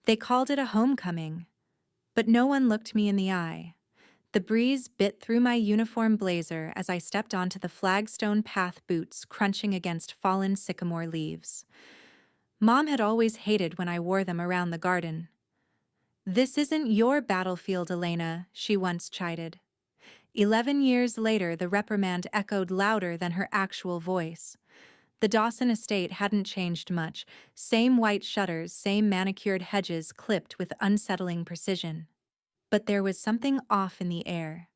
They called it a homecoming, but no one looked me in the eye. The breeze bit through my uniform blazer as I stepped onto the flagstone path, boots crunching against fallen sycamore leaves. Mom had always hated when I wore them around the garden. "This isn't your battlefield, Elena," she once chided. 11 years later, the reprimand echoed louder than her actual voice. The Dawson estate hadn't changed much. Same white shutters, same manicured hedges clipped with unsettling precision. But there was something off in the air.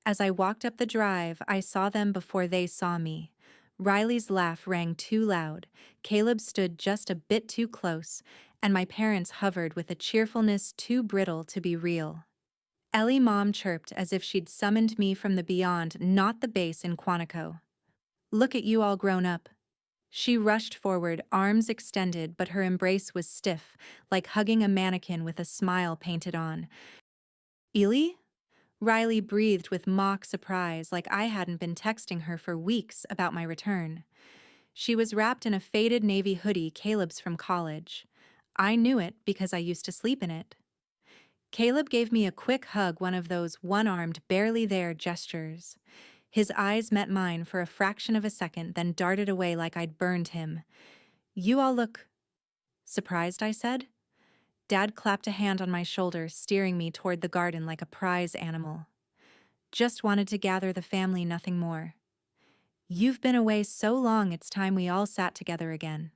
As I walked up the drive, I saw them before they saw me. Riley's laugh rang too loud, Caleb stood just a bit too close, and my parents hovered with a cheerfulness too brittle to be real. Ellie Mom chirped as if she'd summoned me from the beyond, not the base in Quantico. "Look at you all grown up." She rushed forward, arms extended, but her embrace was stiff, like hugging a mannequin with a smile painted on. "Ely?" Riley breathed with mock surprise, like I hadn't been texting her for weeks about my return. She was wrapped in a faded navy hoodie Caleb's from college. I knew it because I used to sleep in it. Caleb gave me a quick hug, one of those one-armed, barely there gestures. His eyes met mine for a fraction of a second, then darted away like I'd burned him. "You all look surprised," I said. Dad clapped a hand on my shoulder, steering me toward the garden like a prize animal. "Just wanted to gather the family, nothing more. You've been away so long, it's time we all sat together again."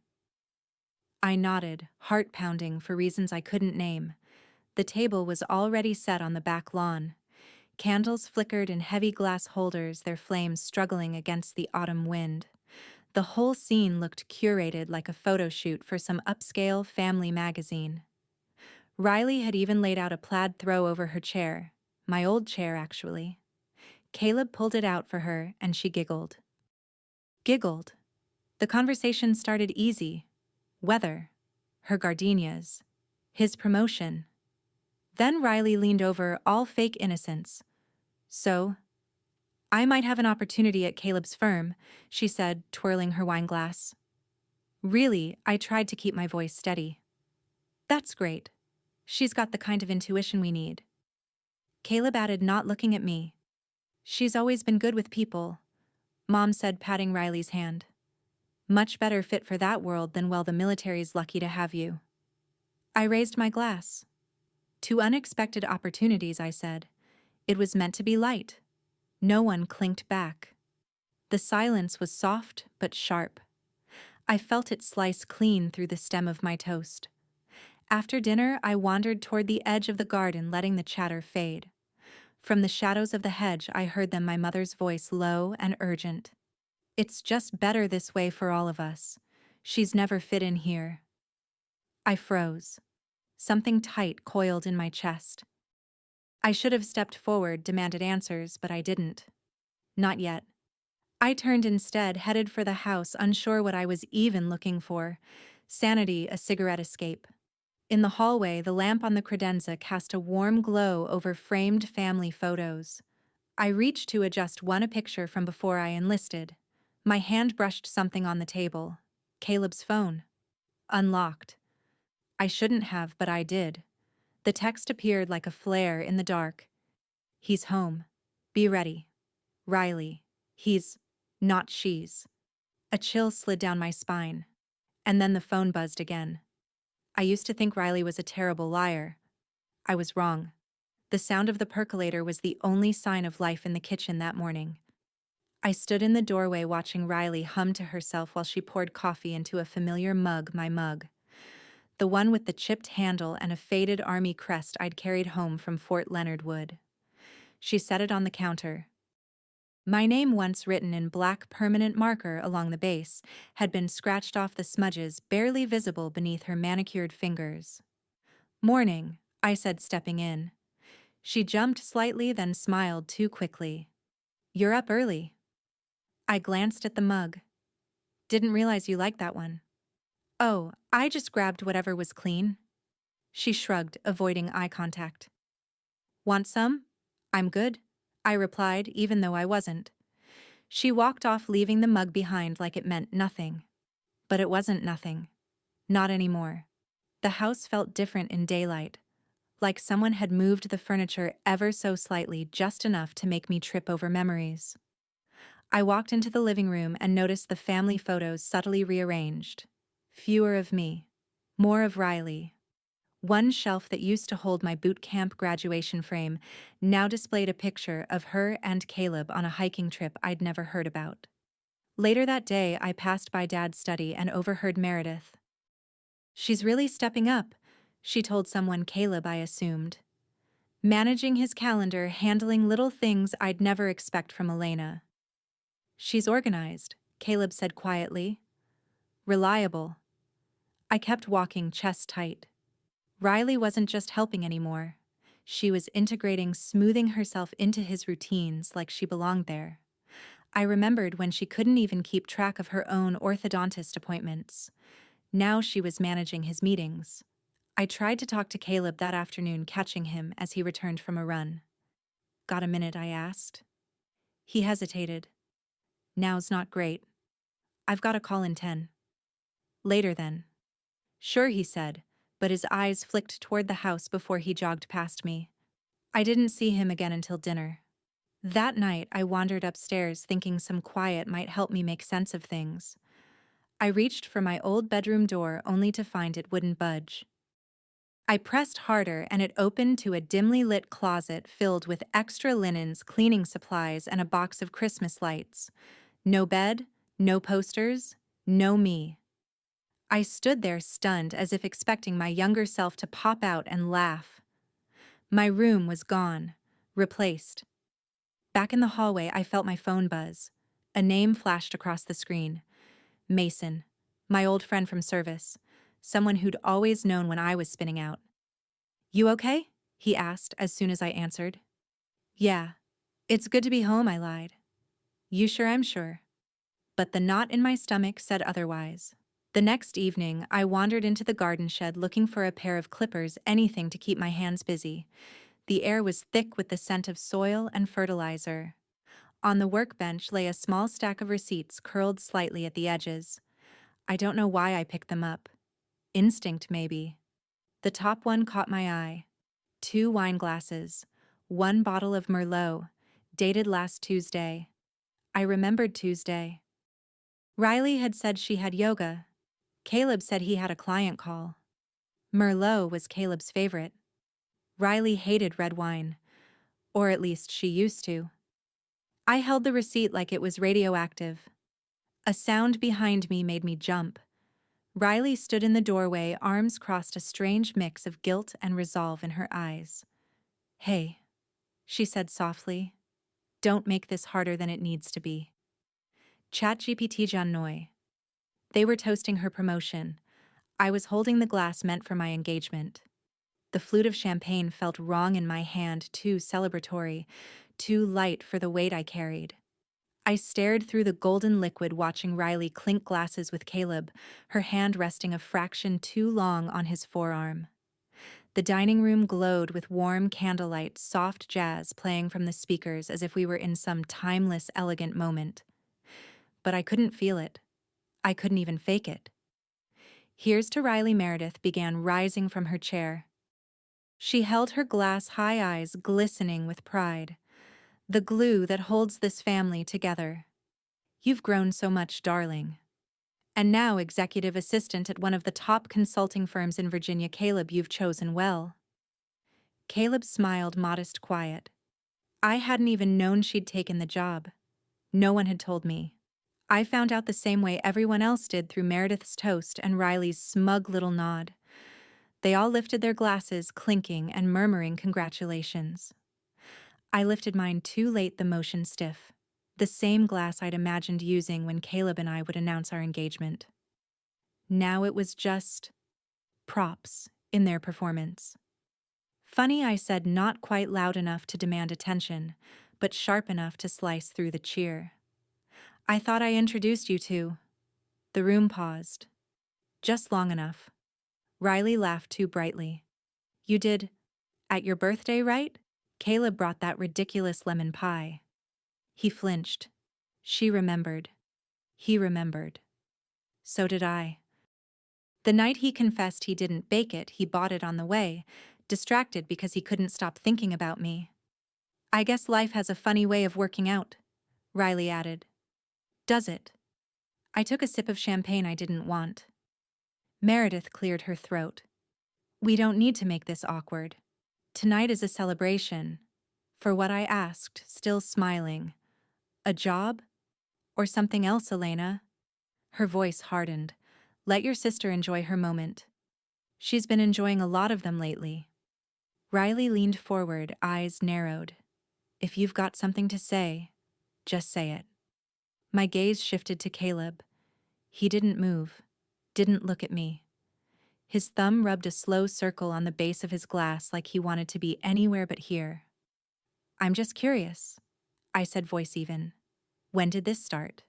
I nodded, heart pounding for reasons I couldn't name. The table was already set on the back lawn. Candles flickered in heavy glass holders, their flames struggling against the autumn wind. The whole scene looked curated like a photo shoot for some upscale family magazine. Riley had even laid out a plaid throw over her chair. My old chair, actually. Caleb pulled it out for her, and she giggled. Giggled. The conversation started easy. Weather. Her gardenias. His promotion. Then Riley leaned over, all fake innocence. "So, I might have an opportunity at Caleb's firm," she said, twirling her wine glass. Really, I tried to keep my voice steady. "That's great. She's got the kind of intuition we need." Caleb added, not looking at me. "She's always been good with people," Mom said, patting Riley's hand. "Much better fit for that world than, well, the military's lucky to have you." I raised my glass. "To unexpected opportunities," I said. It was meant to be light. No one clinked back. The silence was soft but sharp. I felt it slice clean through the stem of my toast. After dinner, I wandered toward the edge of the garden, letting the chatter fade. From the shadows of the hedge, I heard them, my mother's voice, low and urgent. "It's just better this way for all of us. She's never fit in here." I froze. Something tight coiled in my chest. I should have stepped forward, demanded answers, but I didn't. Not yet. I turned instead, headed for the house, unsure what I was even looking for. Sanity, a cigarette escape. In the hallway, the lamp on the credenza cast a warm glow over framed family photos. I reached to adjust one, a picture from before I enlisted. My hand brushed something on the table. Caleb's phone. Unlocked. I shouldn't have, but I did. The text appeared like a flare in the dark. "He's home. Be ready. Riley. He's not she's." A chill slid down my spine. And then the phone buzzed again. I used to think Riley was a terrible liar. I was wrong. The sound of the percolator was the only sign of life in the kitchen that morning. I stood in the doorway watching Riley hum to herself while she poured coffee into a familiar mug, my mug. The one with the chipped handle and a faded army crest I'd carried home from Fort Leonard Wood. She set it on the counter. My name, once written in black permanent marker along the base, had been scratched off, the smudges barely visible beneath her manicured fingers. "Morning," I said, stepping in. She jumped slightly, then smiled too quickly. "You're up early." I glanced at the mug. "Didn't realize you liked that one." "Oh, I just grabbed whatever was clean." She shrugged, avoiding eye contact. "Want some?" "I'm good," I replied, even though I wasn't. She walked off, leaving the mug behind like it meant nothing. But it wasn't nothing. Not anymore. The house felt different in daylight, like someone had moved the furniture ever so slightly, just enough to make me trip over memories. I walked into the living room and noticed the family photos subtly rearranged. Fewer of me, more of Riley. One shelf that used to hold my boot camp graduation frame now displayed a picture of her and Caleb on a hiking trip I'd never heard about. Later that day, I passed by Dad's study and overheard Meredith. "She's really stepping up," she told someone, Caleb, I assumed. Managing his calendar, handling little things I'd never expect from Elena. "She's organized," Caleb said quietly. "Reliable." I kept walking, chest tight. Riley wasn't just helping anymore. She was integrating, smoothing herself into his routines like she belonged there. I remembered when she couldn't even keep track of her own orthodontist appointments. Now she was managing his meetings. I tried to talk to Caleb that afternoon, catching him as he returned from a run. "Got a minute?" I asked. He hesitated. "Now's not great. I've got a call in 10. Later then." "Sure," he said, but his eyes flicked toward the house before he jogged past me. I didn't see him again until dinner. That night, I wandered upstairs thinking some quiet might help me make sense of things. I reached for my old bedroom door only to find it wouldn't budge. I pressed harder and it opened to a dimly lit closet filled with extra linens, cleaning supplies, and a box of Christmas lights. No bed, no posters, no me. I stood there stunned, as if expecting my younger self to pop out and laugh. My room was gone, replaced. Back in the hallway, I felt my phone buzz. A name flashed across the screen. Mason, my old friend from service, someone who'd always known when I was spinning out. "You okay?" he asked as soon as I answered. "Yeah. It's good to be home," I lied. "You sure?" "I'm sure." But the knot in my stomach said otherwise. The next evening, I wandered into the garden shed looking for a pair of clippers, anything to keep my hands busy. The air was thick with the scent of soil and fertilizer. On the workbench lay a small stack of receipts curled slightly at the edges. I don't know why I picked them up. Instinct, maybe. The top one caught my eye. 2 wine glasses, 1 bottle of Merlot, dated last Tuesday. I remembered Tuesday. Riley had said she had yoga. Caleb said he had a client call. Merlot was Caleb's favorite. Riley hated red wine. Or at least she used to. I held the receipt like it was radioactive. A sound behind me made me jump. Riley stood in the doorway, arms crossed, a strange mix of guilt and resolve in her eyes. "Hey," she said softly. "Don't make this harder than it needs to be." ChatGPT Jannoy. They were toasting her promotion. I was holding the glass meant for my engagement. The flute of champagne felt wrong in my hand, too celebratory, too light for the weight I carried. I stared through the golden liquid, watching Riley clink glasses with Caleb, her hand resting a fraction too long on his forearm. The dining room glowed with warm candlelight, soft jazz playing from the speakers as if we were in some timeless, elegant moment. But I couldn't feel it. I couldn't even fake it. "Here's to Riley." Meredith began rising from her chair. She held her glass-high eyes glistening with pride. "The glue that holds this family together. You've grown so much, darling. And now executive assistant at one of the top consulting firms in Virginia. Caleb, you've chosen well." Caleb smiled, modest, quiet. I hadn't even known she'd taken the job. No one had told me. I found out the same way everyone else did, through Meredith's toast and Riley's smug little nod. They all lifted their glasses, clinking and murmuring congratulations. I lifted mine too late, the motion stiff. The same glass I'd imagined using when Caleb and I would announce our engagement. Now it was just props in their performance. "Funny," I said, not quite loud enough to demand attention, but sharp enough to slice through the cheer. "I thought I introduced you to." The room paused. Just long enough. Riley laughed too brightly. "You did, at your birthday, right?" Caleb brought that ridiculous lemon pie. He flinched. She remembered. He remembered. So did I. The night he confessed he didn't bake it, he bought it on the way, distracted because he couldn't stop thinking about me. I guess life has a funny way of working out, Riley added. Does it? I took a sip of champagne I didn't want. Meredith cleared her throat. We don't need to make this awkward. Tonight is a celebration. For what I asked, still smiling. A job? Or something else, Elena? Her voice hardened. Let your sister enjoy her moment. She's been enjoying a lot of them lately. Riley leaned forward, eyes narrowed. If you've got something to say, just say it. My gaze shifted to Caleb. He didn't move, didn't look at me. His thumb rubbed a slow circle on the base of his glass like he wanted to be anywhere but here. I'm just curious, I said, voice even. When did this start?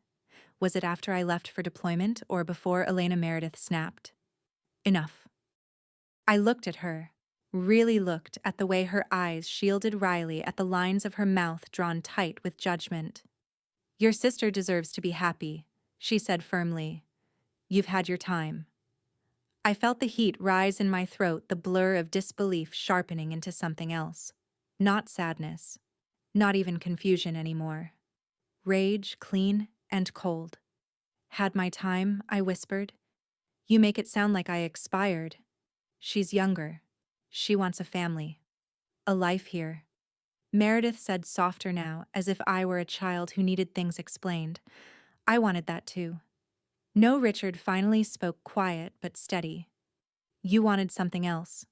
Was it after I left for deployment or before Elena Meredith snapped? Enough. I looked at her, really looked at the way her eyes shielded Riley, at the lines of her mouth drawn tight with judgment. Your sister deserves to be happy, she said firmly. You've had your time. I felt the heat rise in my throat, the blur of disbelief sharpening into something else. Not sadness. Not even confusion anymore. Rage, clean and cold. Had my time, I whispered. You make it sound like I expired. She's younger. She wants a family. A life here. Meredith said softer now, as if I were a child who needed things explained. I wanted that too. No, Richard finally spoke, quiet but steady. You wanted something else.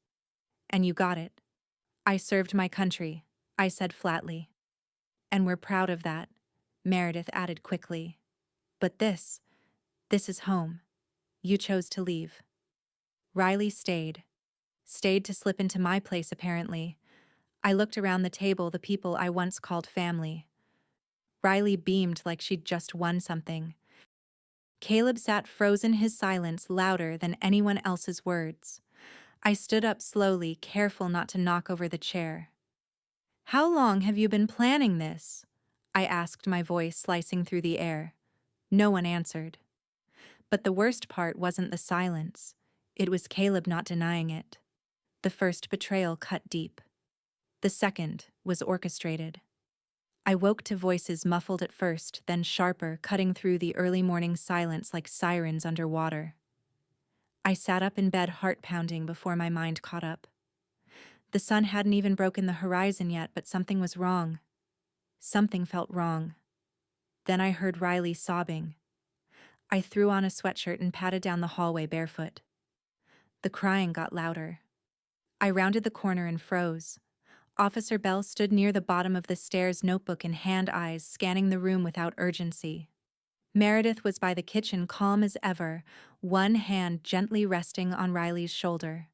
And you got it. I served my country, I said flatly. And we're proud of that, Meredith added quickly. But this is home. You chose to leave. Riley stayed to slip into my place apparently. I looked around the table, the people I once called family. Riley beamed like she'd just won something. Caleb sat frozen, his silence louder than anyone else's words. I stood up slowly, careful not to knock over the chair. How long have you been planning this? I asked, my voice slicing through the air. No one answered. But the worst part wasn't the silence. It was Caleb not denying it. The first betrayal cut deep. The second was orchestrated. I woke to voices muffled at first, then sharper, cutting through the early morning silence like sirens underwater. I sat up in bed, heart pounding, before my mind caught up. The sun hadn't even broken the horizon yet, but something was wrong. Something felt wrong. Then I heard Riley sobbing. I threw on a sweatshirt and padded down the hallway barefoot. The crying got louder. I rounded the corner and froze. Officer Bell stood near the bottom of the stairs, notebook in hand, eyes scanning the room without urgency. Meredith was by the kitchen, calm as ever, one hand gently resting on Riley's shoulder.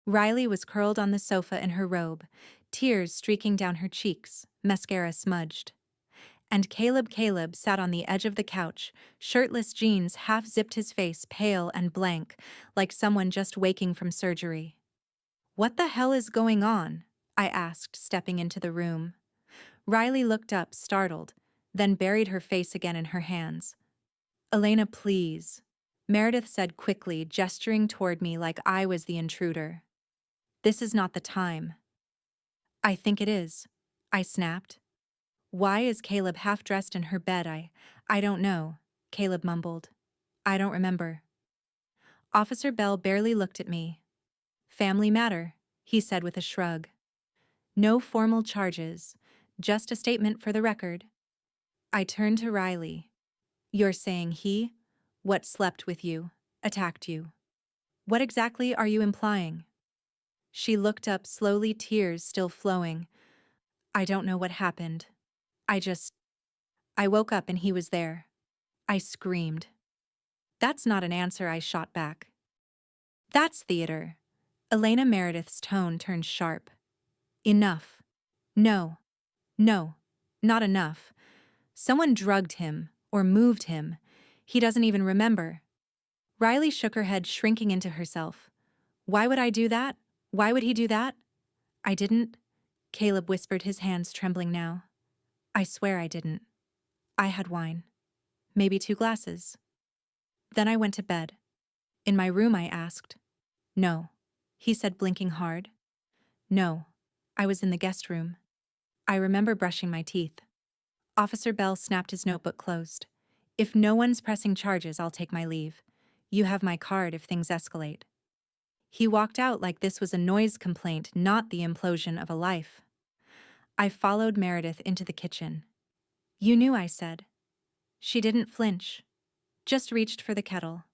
Riley was curled on the sofa in her robe, tears streaking down her cheeks, mascara smudged. And Caleb sat on the edge of the couch, shirtless, jeans half-zipped, his face pale and blank, like someone just waking from surgery. What the hell is going on? I asked, stepping into the room. Riley looked up, startled, then buried her face again in her hands. Elena, please, Meredith said quickly, gesturing toward me like I was the intruder. This is not the time. I think it is, I snapped. Why is Caleb half-dressed in her bed? I don't know, Caleb mumbled. I don't remember. Officer Bell barely looked at me. Family matter, he said with a shrug. No formal charges, just a statement for the record. I turned to Riley. You're saying he, what slept with you, attacked you? What exactly are you implying? She looked up slowly, tears still flowing. I don't know what happened. I woke up and he was there. I screamed. That's not an answer, I shot back. That's theater. Elena Meredith's tone turned sharp. Enough. No, not enough. Someone drugged him, or moved him. He doesn't even remember. Riley shook her head, shrinking into herself. Why would I do that? Why would he do that? I didn't. Caleb whispered, his hands trembling now. I swear I didn't. I had wine. Maybe 2 glasses. Then I went to bed. In my room, I asked. No. He said, blinking hard. No. I was in the guest room. I remember brushing my teeth. Officer Bell snapped his notebook closed. If no one's pressing charges, I'll take my leave. You have my card if things escalate. He walked out like this was a noise complaint, not the implosion of a life. I followed Meredith into the kitchen. You knew, I said. She didn't flinch, just reached for the kettle.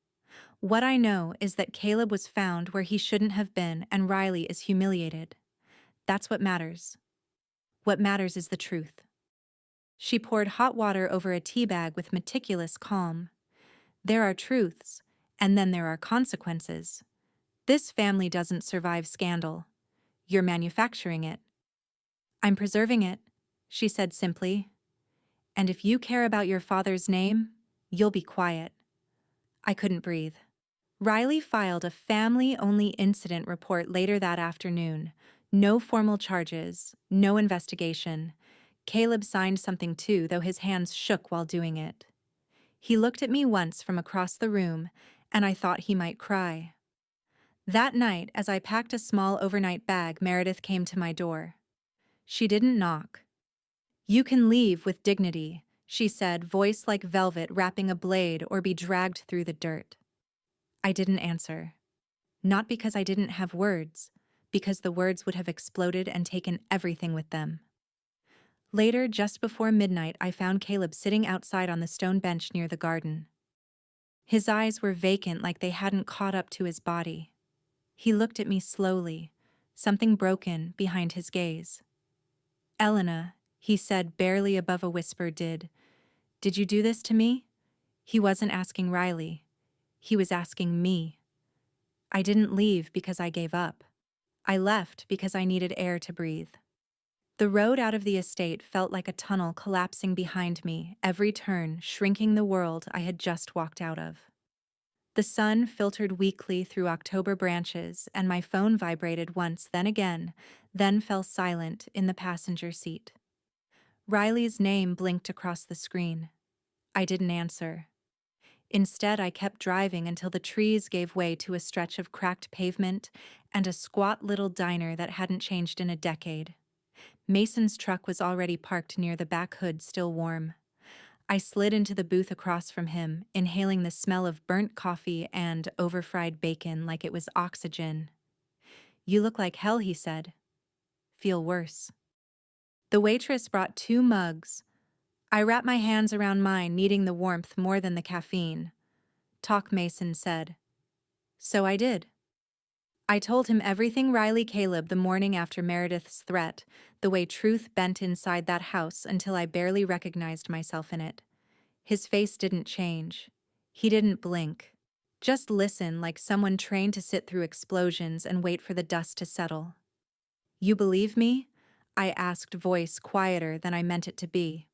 What I know is that Caleb was found where he shouldn't have been and Riley is humiliated. That's what matters. What matters is the truth. She poured hot water over a tea bag with meticulous calm. There are truths, and then there are consequences. This family doesn't survive scandal. You're manufacturing it. I'm preserving it, she said simply. And if you care about your father's name, you'll be quiet. I couldn't breathe. Riley filed a family-only incident report later that afternoon. No formal charges, no investigation. Caleb signed something too, though his hands shook while doing it. He looked at me once from across the room, and I thought he might cry. That night, as I packed a small overnight bag, Meredith came to my door. She didn't knock. You can leave with dignity, she said, voice like velvet wrapping a blade or be dragged through the dirt. I didn't answer. Not because I didn't have words, because the words would have exploded and taken everything with them. Later, just before midnight, I found Caleb sitting outside on the stone bench near the garden. His eyes were vacant, like they hadn't caught up to his body. He looked at me slowly, something broken behind his gaze. Elena, he said barely above a whisper, did you do this to me? He wasn't asking Riley. He was asking me. I didn't leave because I gave up. I left because I needed air to breathe. The road out of the estate felt like a tunnel collapsing behind me, every turn shrinking the world I had just walked out of. The sun filtered weakly through October branches, and my phone vibrated once, then again, then fell silent in the passenger seat. Riley's name blinked across the screen. I didn't answer. Instead, I kept driving until the trees gave way to a stretch of cracked pavement and a squat little diner that hadn't changed in a decade. Mason's truck was already parked near the back hood, still warm. I slid into the booth across from him, inhaling the smell of burnt coffee and overfried bacon like it was oxygen. You look like hell, he said. Feel worse. The waitress brought 2 mugs. I wrapped my hands around mine, needing the warmth more than the caffeine. Talk, Mason said. So I did. I told him everything Riley Caleb the morning after Meredith's threat, the way truth bent inside that house until I barely recognized myself in it. His face didn't change. He didn't blink. Just listen, like someone trained to sit through explosions and wait for the dust to settle. You believe me? I asked, voice quieter than I meant it to be.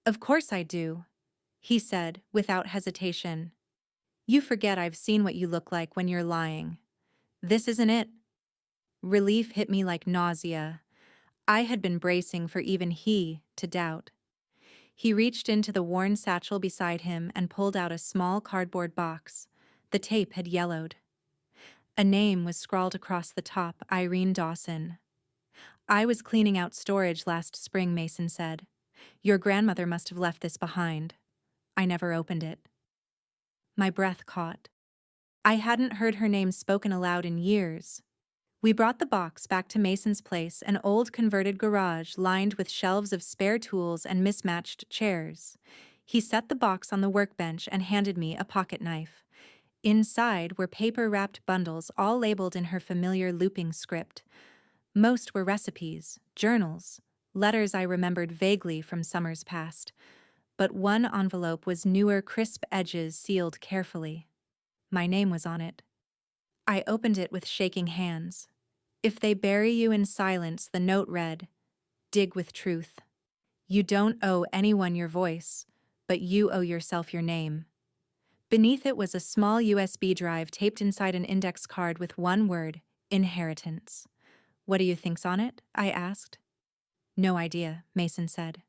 Of course I do, he said, without hesitation. You forget I've seen what you look like when you're lying. This isn't it. Relief hit me like nausea. I had been bracing for even he to doubt. He reached into the worn satchel beside him and pulled out a small cardboard box. The tape had yellowed. A name was scrawled across the top, Irene Dawson. I was cleaning out storage last spring, Mason said. Your grandmother must have left this behind. I never opened it. My breath caught. I hadn't heard her name spoken aloud in years. We brought the box back to Mason's place, an old converted garage lined with shelves of spare tools and mismatched chairs. He set the box on the workbench and handed me a pocket knife. Inside were paper-wrapped bundles, all labeled in her familiar looping script. Most were recipes, journals, letters I remembered vaguely from summers past. But one envelope was newer, crisp edges sealed carefully. My name was on it. I opened it with shaking hands. If they bury you in silence, the note read, dig with truth. You don't owe anyone your voice, but you owe yourself your name. Beneath it was a small USB drive taped inside an index card with one word, inheritance. What do you think's on it? I asked. No idea, Mason said.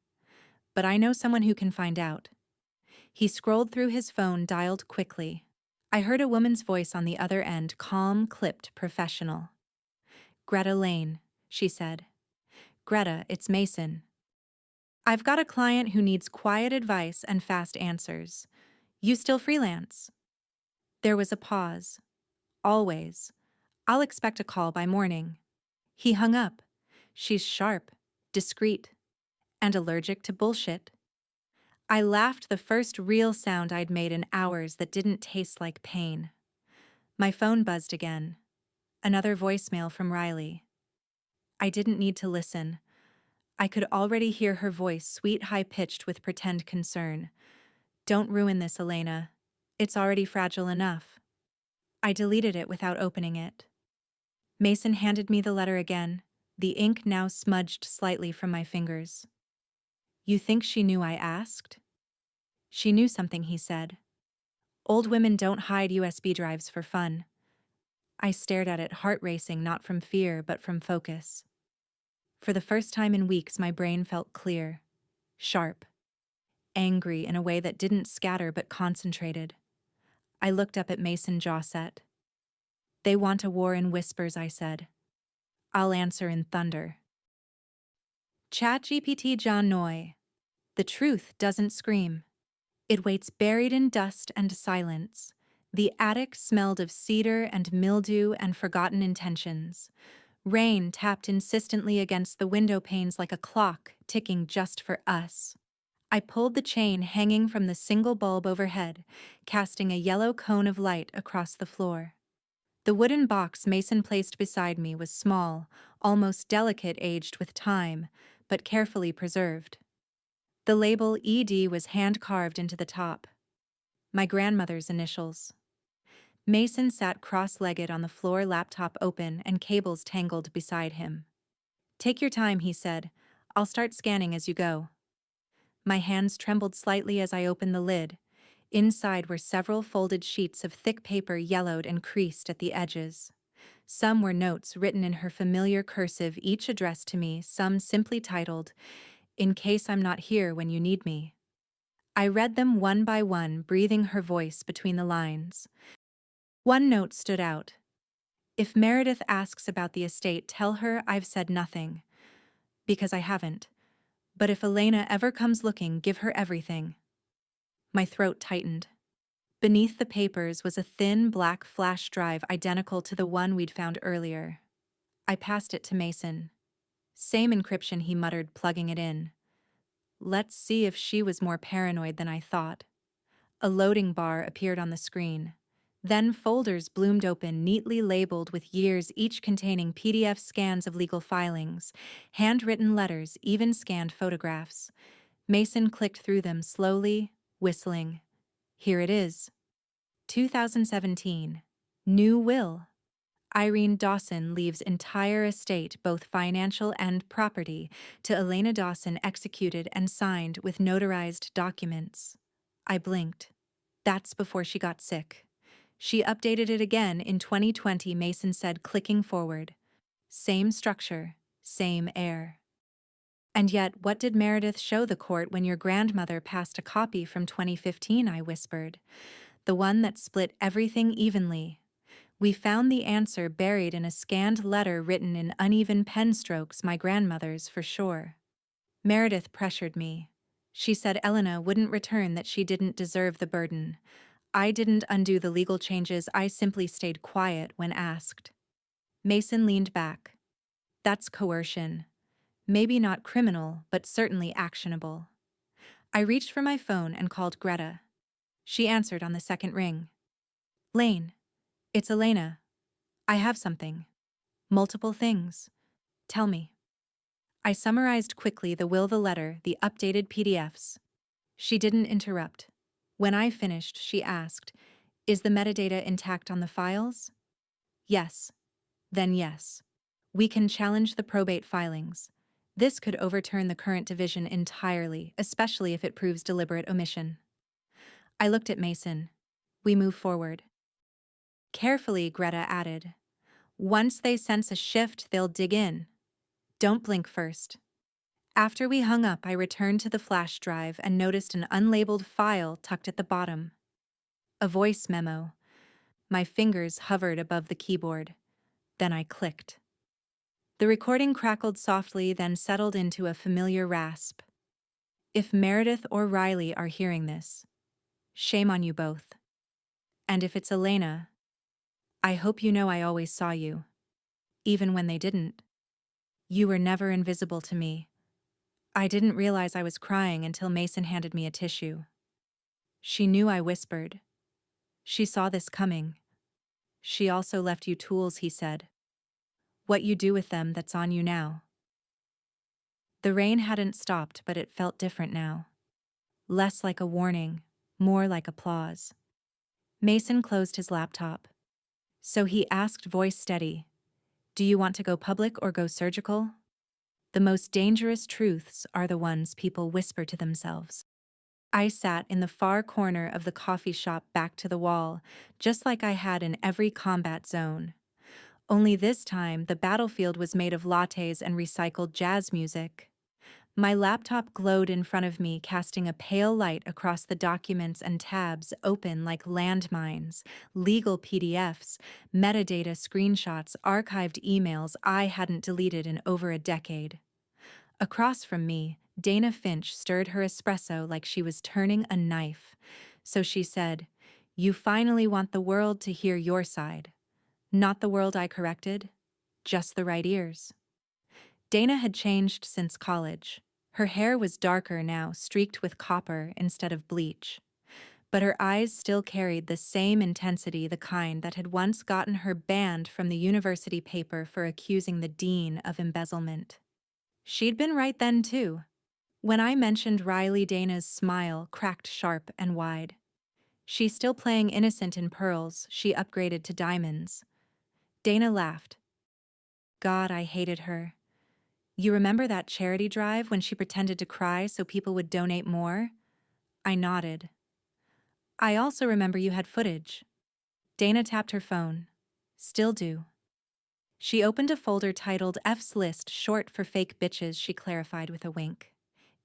But I know someone who can find out. He scrolled through his phone, dialed quickly. I heard a woman's voice on the other end, calm, clipped, professional. "Greta Lane," she said. "Greta, it's Mason. I've got a client who needs quiet advice and fast answers. You still freelance?" There was a pause. "Always. I'll expect a call by morning." He hung up. "She's sharp, discreet, and allergic to bullshit." I laughed, the first real sound I'd made in hours that didn't taste like pain. My phone buzzed again. Another voicemail from Riley. I didn't need to listen. I could already hear her voice, sweet, high-pitched with pretend concern. "Don't ruin this, Elena. It's already fragile enough." I deleted it without opening it. Mason handed me the letter again, the ink now smudged slightly from my fingers. "You think she knew I asked?" "She knew something," he said. "Old women don't hide USB drives for fun." I stared at it, heart racing, not from fear, but from focus. For the first time in weeks, my brain felt clear, sharp, angry in a way that didn't scatter but concentrated. I looked up at Mason, jaw set. "They want a war in whispers," I said. "I'll answer in thunder." ChatGPT John Noy. The truth doesn't scream. It waits buried in dust and silence. The attic smelled of cedar and mildew and forgotten intentions. Rain tapped insistently against the window panes like a clock ticking just for us. I pulled the chain hanging from the single bulb overhead, casting a yellow cone of light across the floor. The wooden box Mason placed beside me was small, almost delicate, aged with time, but carefully preserved. The label ED was hand-carved into the top. My grandmother's initials. Mason sat cross-legged on the floor, laptop open and cables tangled beside him. "Take your time," he said. "I'll start scanning as you go." My hands trembled slightly as I opened the lid. Inside were several folded sheets of thick paper, yellowed and creased at the edges. Some were notes written in her familiar cursive, each addressed to me, some simply titled, "In case I'm not here when you need me." I read them one by one, breathing her voice between the lines. One note stood out. "If Meredith asks about the estate, tell her I've said nothing. Because I haven't. But if Elena ever comes looking, give her everything." My throat tightened. Beneath the papers was a thin black flash drive identical to the one we'd found earlier. I passed it to Mason. "Same encryption," he muttered, plugging it in. Let's see if she was more paranoid than I thought. A loading bar appeared on the screen. Then folders bloomed open, neatly labeled with years, each containing PDF scans of legal filings, handwritten letters, even scanned photographs. Mason clicked through them slowly, whistling. Here it is. 2017. New will. Irene Dawson leaves entire estate, both financial and property, to Elena Dawson, executed and signed with notarized documents. I blinked. That's before she got sick. She updated it again in 2020, Mason said, clicking forward. Same structure, same air. "And yet, what did Meredith show the court when your grandmother passed a copy from 2015, I whispered. "The one that split everything evenly." We found the answer buried in a scanned letter written in uneven pen strokes, my grandmother's for sure. Meredith pressured me. She said Elena wouldn't return, that she didn't deserve the burden. I didn't undo the legal changes, I simply stayed quiet when asked. Mason leaned back. "That's coercion. Maybe not criminal, but certainly actionable." I reached for my phone and called Greta. She answered on the second ring. "Lane, it's Elena. I have something. Multiple things. Tell me." I summarized quickly the will, the letter, the updated PDFs. She didn't interrupt. When I finished, she asked, "Is the metadata intact on the files?" "Yes." "Then yes. We can challenge the probate filings. This could overturn the current division entirely, especially if it proves deliberate omission." I looked at Mason. "We move forward." Carefully, Greta added. "Once they sense a shift, they'll dig in. Don't blink first." After we hung up, I returned to the flash drive and noticed an unlabeled file tucked at the bottom. A voice memo. My fingers hovered above the keyboard. Then I clicked. The recording crackled softly, then settled into a familiar rasp. If Meredith or Riley are hearing this, shame on you both. And if it's Elena, I hope you know I always saw you. Even when they didn't. You were never invisible to me. I didn't realize I was crying until Mason handed me a tissue. She knew I whispered. She saw this coming. She also left you tools, he said. What you do with them, that's on you now. The rain hadn't stopped, but it felt different now. Less like a warning, more like applause. Mason closed his laptop. So he asked, voice steady, "Do you want to go public or go surgical?" The most dangerous truths are the ones people whisper to themselves. I sat in the far corner of the coffee shop, back to the wall, just like I had in every combat zone. Only this time, the battlefield was made of lattes and recycled jazz music. My laptop glowed in front of me, casting a pale light across the documents and tabs open like landmines, legal PDFs, metadata screenshots, archived emails I hadn't deleted in over a decade. Across from me, Dana Finch stirred her espresso like she was turning a knife. So she said, "You finally want the world to hear your side. Not the world I corrected, just the right ears." Dana had changed since college. Her hair was darker now, streaked with copper instead of bleach. But her eyes still carried the same intensity, the kind that had once gotten her banned from the university paper for accusing the dean of embezzlement. She'd been right then, too. When I mentioned Riley, Dana's smile cracked sharp and wide. She's still playing innocent in pearls, she upgraded to diamonds. Dana laughed. God, I hated her. You remember that charity drive when she pretended to cry so people would donate more? I nodded. I also remember you had footage. Dana tapped her phone. Still do. She opened a folder titled F's List, short for fake bitches, she clarified with a wink.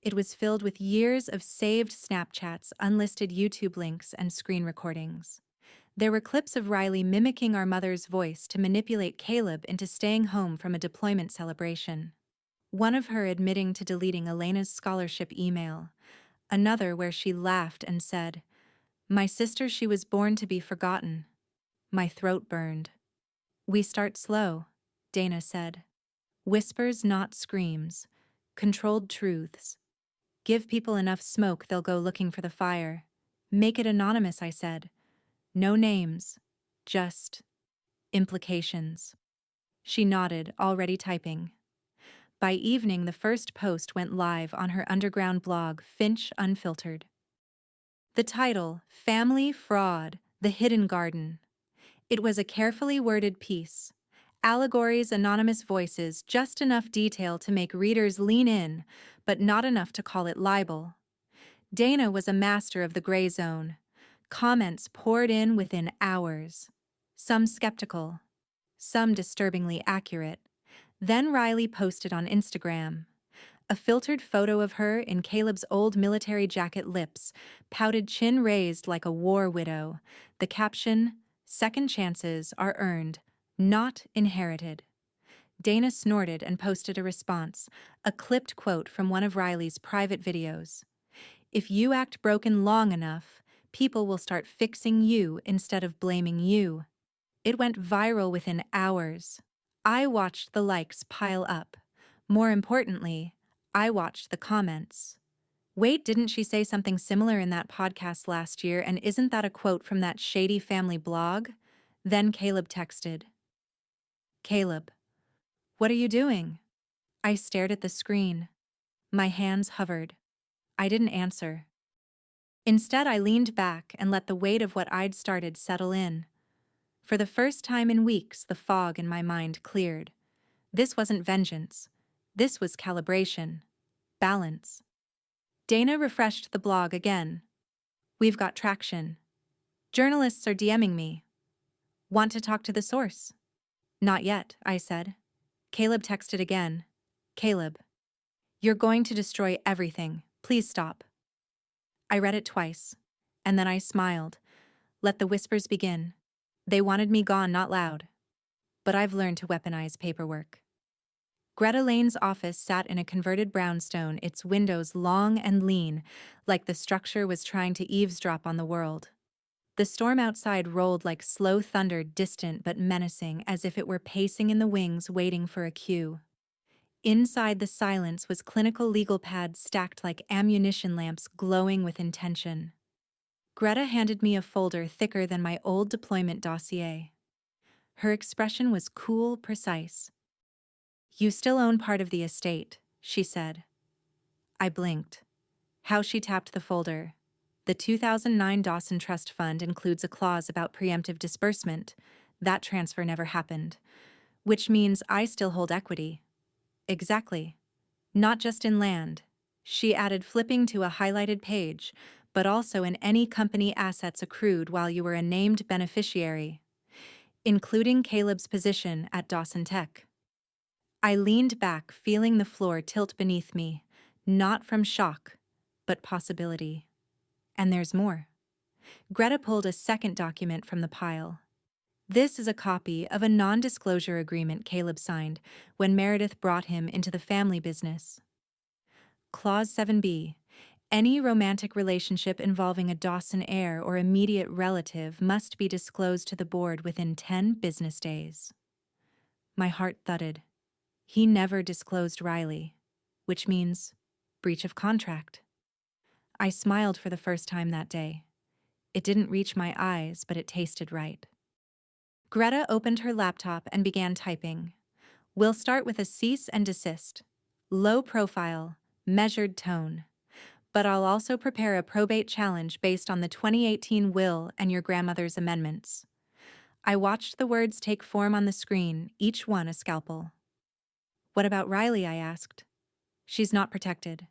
It was filled with years of saved Snapchats, unlisted YouTube links, and screen recordings. There were clips of Riley mimicking our mother's voice to manipulate Caleb into staying home from a deployment celebration. One of her admitting to deleting Elena's scholarship email. Another where she laughed and said, "My sister, she was born to be forgotten." My throat burned. We start slow, Dana said. Whispers, not screams. Controlled truths. Give people enough smoke, they'll go looking for the fire. Make it anonymous, I said. No names. Just implications. She nodded, already typing. By evening, the first post went live on her underground blog, Finch Unfiltered. The title, Family Fraud, The Hidden Garden. It was a carefully worded piece. Allegories, anonymous voices, just enough detail to make readers lean in, but not enough to call it libel. Dana was a master of the gray zone. Comments poured in within hours. Some skeptical, some disturbingly accurate. Then Riley posted on Instagram. A filtered photo of her in Caleb's old military jacket, lips, pouted chin raised like a war widow. The caption, "Second chances are earned, not inherited." Dana snorted and posted a response, a clipped quote from one of Riley's private videos. "If you act broken long enough, people will start fixing you instead of blaming you." It went viral within hours. I watched the likes pile up. More importantly, I watched the comments. Wait, didn't she say something similar in that podcast last year, and isn't that a quote from that shady family blog? Then Caleb texted. Caleb, what are you doing? I stared at the screen. My hands hovered. I didn't answer. Instead, I leaned back and let the weight of what I'd started settle in. For the first time in weeks, the fog in my mind cleared. This wasn't vengeance. This was calibration. Balance. Dana refreshed the blog again. We've got traction. Journalists are DMing me. Want to talk to the source? Not yet, I said. Caleb texted again. Caleb, you're going to destroy everything. Please stop. I read it twice, and then I smiled. Let the whispers begin. They wanted me gone, not loud. But I've learned to weaponize paperwork. Greta Lane's office sat in a converted brownstone, its windows long and lean, like the structure was trying to eavesdrop on the world. The storm outside rolled like slow thunder, distant but menacing, as if it were pacing in the wings, waiting for a cue. Inside the silence was clinical legal pads stacked like ammunition lamps, glowing with intention. Greta handed me a folder thicker than my old deployment dossier. Her expression was cool, precise. "You still own part of the estate," she said. I blinked. How she tapped the folder. "The 2009 Dawson Trust Fund includes a clause about preemptive disbursement. That transfer never happened. Which means I still hold equity." "Exactly. Not just in land," she added, flipping to a highlighted page, "but also in any company assets accrued while you were a named beneficiary, including Caleb's position at Dawson Tech." I leaned back, feeling the floor tilt beneath me, not from shock, but possibility. And there's more. Greta pulled a second document from the pile. "This is a copy of a non-disclosure agreement Caleb signed when Meredith brought him into the family business. Clause 7b. Any romantic relationship involving a Dawson heir or immediate relative must be disclosed to the board within 10 business days." My heart thudded. He never disclosed Riley, which means breach of contract. I smiled for the first time that day. It didn't reach my eyes, but it tasted right. Greta opened her laptop and began typing. "We'll start with a cease and desist. Low profile, measured tone. But I'll also prepare a probate challenge based on the 2018 will and your grandmother's amendments." I watched the words take form on the screen, each one a scalpel. "What about Riley?" I asked. "She's not protected.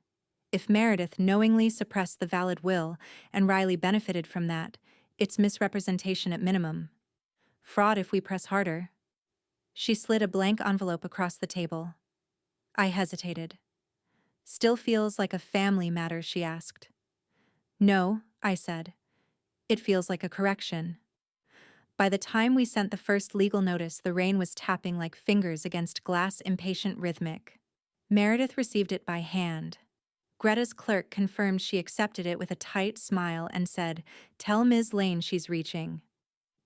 If Meredith knowingly suppressed the valid will and Riley benefited from that, it's misrepresentation at minimum. Fraud if we press harder." She slid a blank envelope across the table. I hesitated. "Still feels like a family matter?" she asked. "No," I said. "It feels like a correction." By the time we sent the first legal notice, the rain was tapping like fingers against glass, impatient, rhythmic. Meredith received it by hand. Greta's clerk confirmed she accepted it with a tight smile and said, "Tell Ms. Lane she's reaching."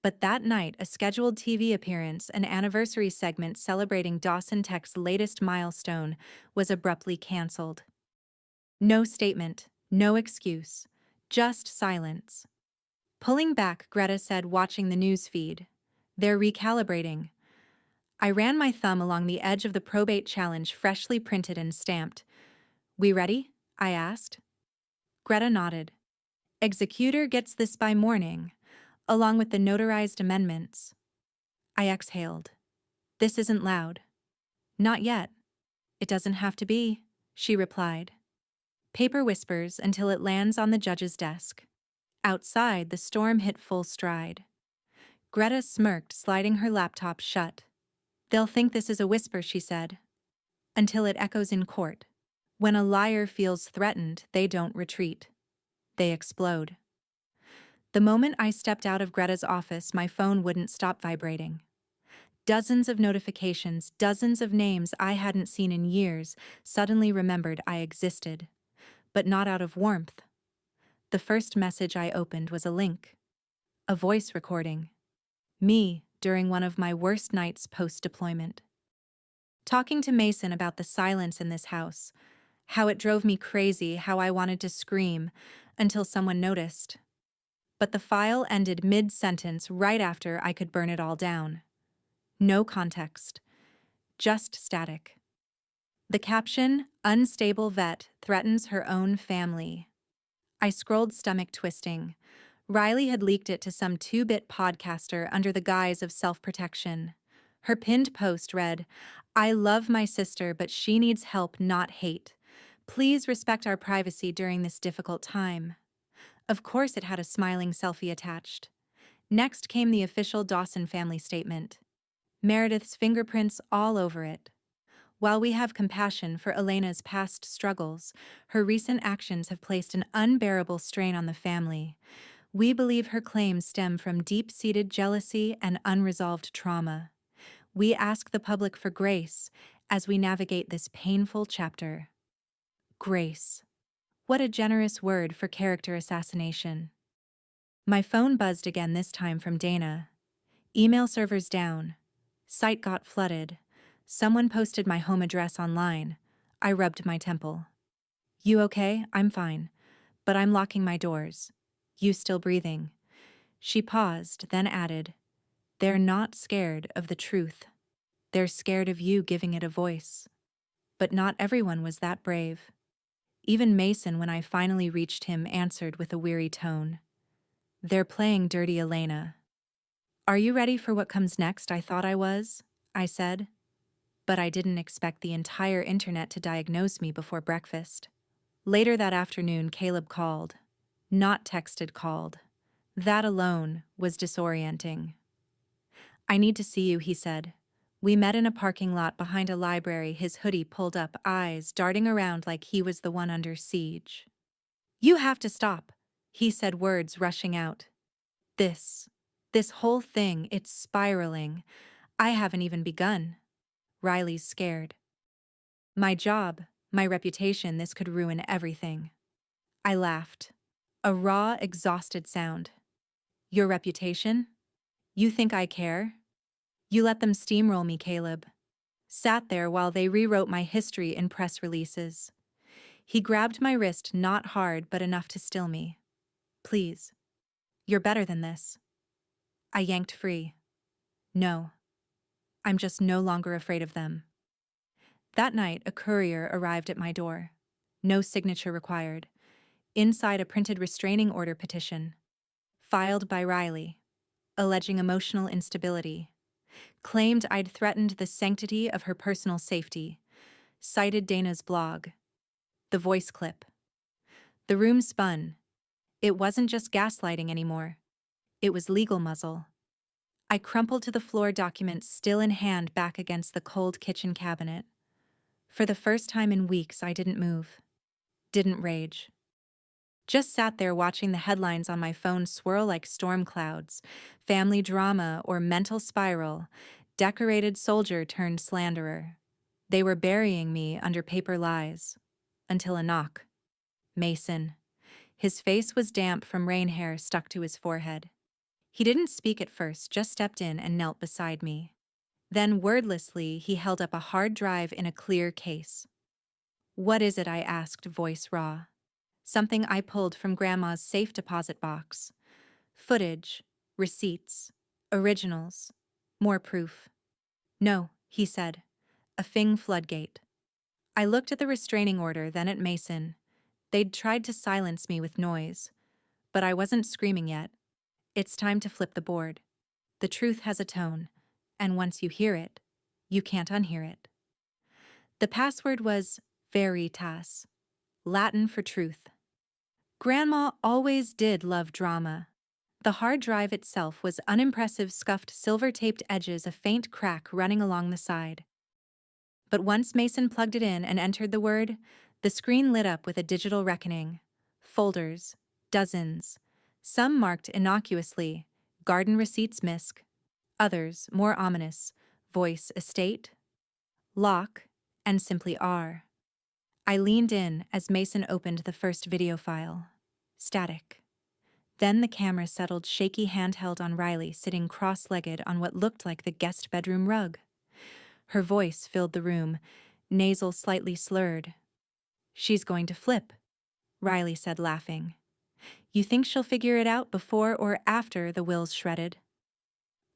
But that night, a scheduled TV appearance, an anniversary segment celebrating Dawson Tech's latest milestone, was abruptly canceled. No statement, no excuse, just silence. Pulling back, Greta said, watching the news feed, "They're recalibrating." I ran my thumb along the edge of the probate challenge, freshly printed and stamped. "We ready?" I asked. Greta nodded. "Executor gets this by morning, along with the notarized amendments." I exhaled. "This isn't loud." "Not yet. It doesn't have to be," she replied. Paper whispers until it lands on the judge's desk. Outside, the storm hit full stride. Greta smirked, sliding her laptop shut. "They'll think this is a whisper," she said. "Until it echoes in court. When a liar feels threatened, they don't retreat. They explode." The moment I stepped out of Greta's office, my phone wouldn't stop vibrating. Dozens of notifications, dozens of names I hadn't seen in years, suddenly remembered I existed. But not out of warmth. The first message I opened was a link. A voice recording. Me, during one of my worst nights post-deployment. Talking to Mason about the silence in this house, how it drove me crazy, how I wanted to scream, until someone noticed. But the file ended mid-sentence right after I could burn it all down. No context. Just static. The caption, "Unstable vet threatens her own family." I scrolled, stomach twisting. Riley had leaked it to some 2-bit podcaster under the guise of self-protection. Her pinned post read, "I love my sister, but she needs help, not hate. Please respect our privacy during this difficult time." Of course it had a smiling selfie attached. Next came the official Dawson family statement. Meredith's fingerprints all over it. "While we have compassion for Elena's past struggles, her recent actions have placed an unbearable strain on the family. We believe her claims stem from deep-seated jealousy and unresolved trauma. We ask the public for grace as we navigate this painful chapter. Grace. What a generous word for character assassination. My phone buzzed again, this time from Dana. Email servers down. Site got flooded. Someone posted my home address online. I rubbed my temple. You okay? I'm fine. But I'm locking my doors. You still breathing? She paused, then added, They're not scared of the truth. They're scared of you giving it a voice. But not everyone was that brave. Even Mason, when I finally reached him, answered with a weary tone. They're playing dirty, Elena. Are you ready for what comes next? I thought I was, I said. But I didn't expect the entire internet to diagnose me before breakfast. Later that afternoon, Caleb called. Not texted, called. That alone was disorienting. I need to see you, he said. We met in a parking lot behind a library, his hoodie pulled up, eyes darting around like he was the one under siege. You have to stop, he said, words rushing out. This whole thing, it's spiraling. I haven't even begun. Riley's scared. My job, my reputation, this could ruin everything. I laughed. A raw, exhausted sound. Your reputation? You think I care? You let them steamroll me, Caleb. Sat there while they rewrote my history in press releases. He grabbed my wrist, not hard but enough to still me. Please. You're better than this. I yanked free. No. I'm just no longer afraid of them. That night, a courier arrived at my door. No signature required. Inside, a printed restraining order petition. Filed by Riley. Alleging emotional instability. Claimed I'd threatened the sanctity of her personal safety. Cited Dana's blog. The voice clip. The room spun. It wasn't just gaslighting anymore. It was legal muzzle. I crumpled to the floor, documents still in hand, back against the cold kitchen cabinet. For the first time in weeks, I didn't move. Didn't rage. Just sat there watching the headlines on my phone swirl like storm clouds. Family drama or mental spiral. Decorated soldier turned slanderer. They were burying me under paper lies. Until a knock. Mason. His face was damp from rain hair stuck to his forehead. He didn't speak at first, just stepped in and knelt beside me. Then, wordlessly, he held up a hard drive in a clear case. What is it? I asked, voice raw. Something I pulled from Grandma's safe deposit box. Footage, receipts, originals, more proof. No, he said. A floodgate. I looked at the restraining order, then at Mason. They'd tried to silence me with noise. But I wasn't screaming yet. It's time to flip the board. The truth has a tone, and once you hear it, you can't unhear it. The password was veritas, Latin for truth. Grandma always did love drama. The hard drive itself was unimpressive, scuffed, silver-taped edges, a faint crack running along the side. But once Mason plugged it in and entered the word, the screen lit up with a digital reckoning. Folders, dozens. Some marked innocuously, garden receipts misc. Others, more ominous, voice estate, lock, and simply R. I leaned in as Mason opened the first video file. Static. Then the camera settled, shaky handheld, on Riley sitting cross-legged on what looked like the guest bedroom rug. Her voice filled the room, nasal, slightly slurred. She's going to flip, Riley said, laughing. You think she'll figure it out before or after the will's shredded?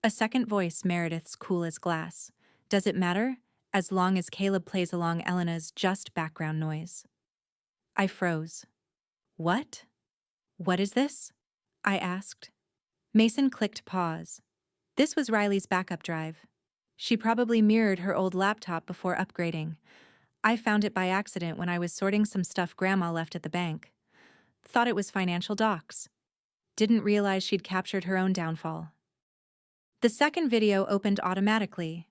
A second voice, Meredith's, cool as glass. Does it matter? As long as Caleb plays along, Elena's just background noise. I froze. What? What is this? I asked. Mason clicked pause. This was Riley's backup drive. She probably mirrored her old laptop before upgrading. I found it by accident when I was sorting some stuff Grandma left at the bank. Thought it was financial docs. Didn't realize she'd captured her own downfall. The second video opened automatically.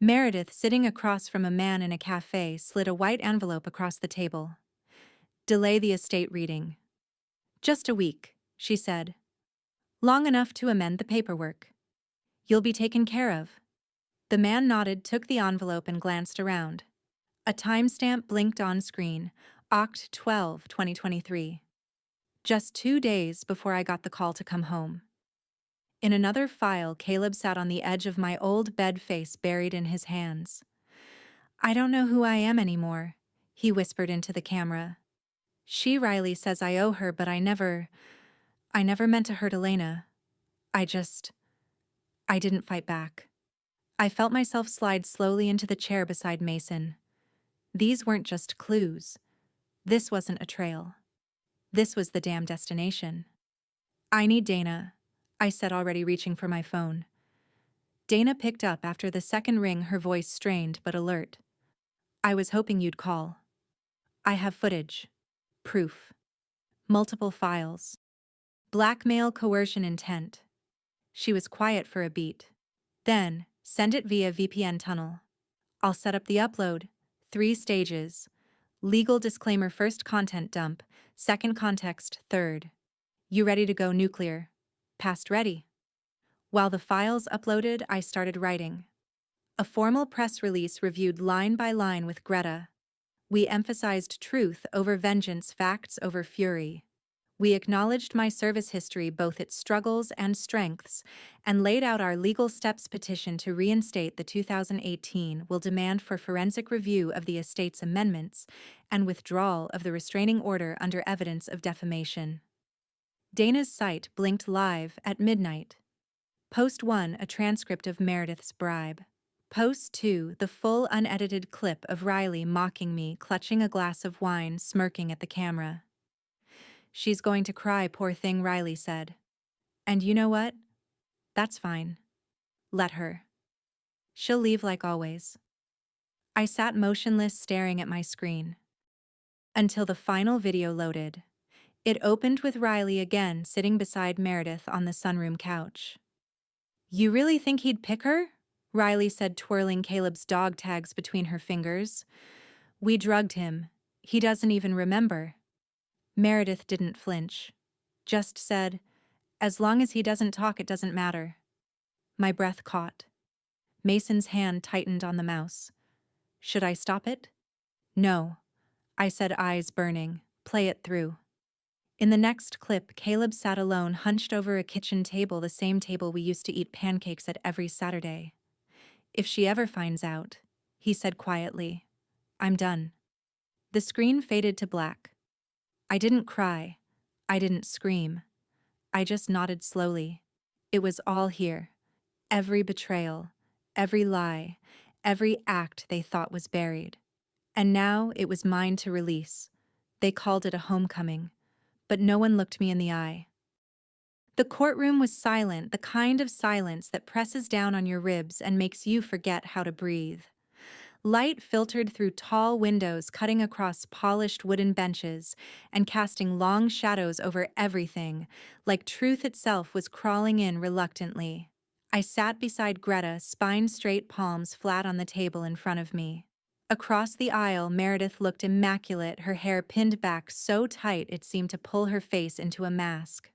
Meredith, sitting across from a man in a cafe, slid a white envelope across the table. Delay the estate reading. Just a week, she said. Long enough to amend the paperwork. You'll be taken care of. The man nodded, took the envelope, and glanced around. A timestamp blinked on screen, Oct 12, 2023. Just 2 days before I got the call to come home. In another file, Caleb sat on the edge of my old bed, face buried in his hands. I don't know who I am anymore, he whispered into the camera. Riley says I owe her, but I never meant to hurt Elena. I didn't fight back. I felt myself slide slowly into the chair beside Mason. These weren't just clues. This wasn't a trail. This was the damn destination. I need Dana, I said, already reaching for my phone. Dana picked up after the second ring, her voice strained but alert. I was hoping you'd call. I have footage. Proof. Multiple files. Blackmail, coercion, intent. She was quiet for a beat. Then, send it via VPN tunnel. I'll set up the upload. 3 stages. Legal disclaimer: first, content dump. Second, context. Third. You ready to go nuclear? Past ready. While the files uploaded, I started writing. A formal press release reviewed line by line with Greta. We emphasized truth over vengeance, facts over fury. We acknowledged my service history, both its struggles and strengths, and laid out our legal steps. Petition to reinstate the 2018 will demand for forensic review of the estate's amendments and withdrawal of the restraining order under evidence of defamation. Dana's site blinked live at midnight. Post 1, a transcript of Meredith's bribe. Post 2, the full unedited clip of Riley mocking me, clutching a glass of wine, smirking at the camera. She's going to cry, poor thing, Riley said. And you know what? That's fine. Let her. She'll leave like always. I sat motionless, staring at my screen. Until the final video loaded. It opened with Riley again, sitting beside Meredith on the sunroom couch. You really think he'd pick her? Riley said, twirling Caleb's dog tags between her fingers. We drugged him. He doesn't even remember. Meredith didn't flinch. Just said, as long as he doesn't talk, it doesn't matter. My breath caught. Mason's hand tightened on the mouse. Should I stop it? No, I said, eyes burning. Play it through. In the next clip, Caleb sat alone, hunched over a kitchen table, the same table we used to eat pancakes at every Saturday. If she ever finds out, he said quietly, I'm done. The screen faded to black. I didn't cry. I didn't scream. I just nodded slowly. It was all here. Every betrayal, every lie, every act they thought was buried. And now it was mine to release. They called it a homecoming, but no one looked me in the eye. The courtroom was silent, the kind of silence that presses down on your ribs and makes you forget how to breathe. Light filtered through tall windows, cutting across polished wooden benches and casting long shadows over everything, like truth itself was crawling in reluctantly. I sat beside Greta, spine straight, palms flat on the table in front of me. Across the aisle, Meredith looked immaculate, her hair pinned back so tight it seemed to pull her face into a mask.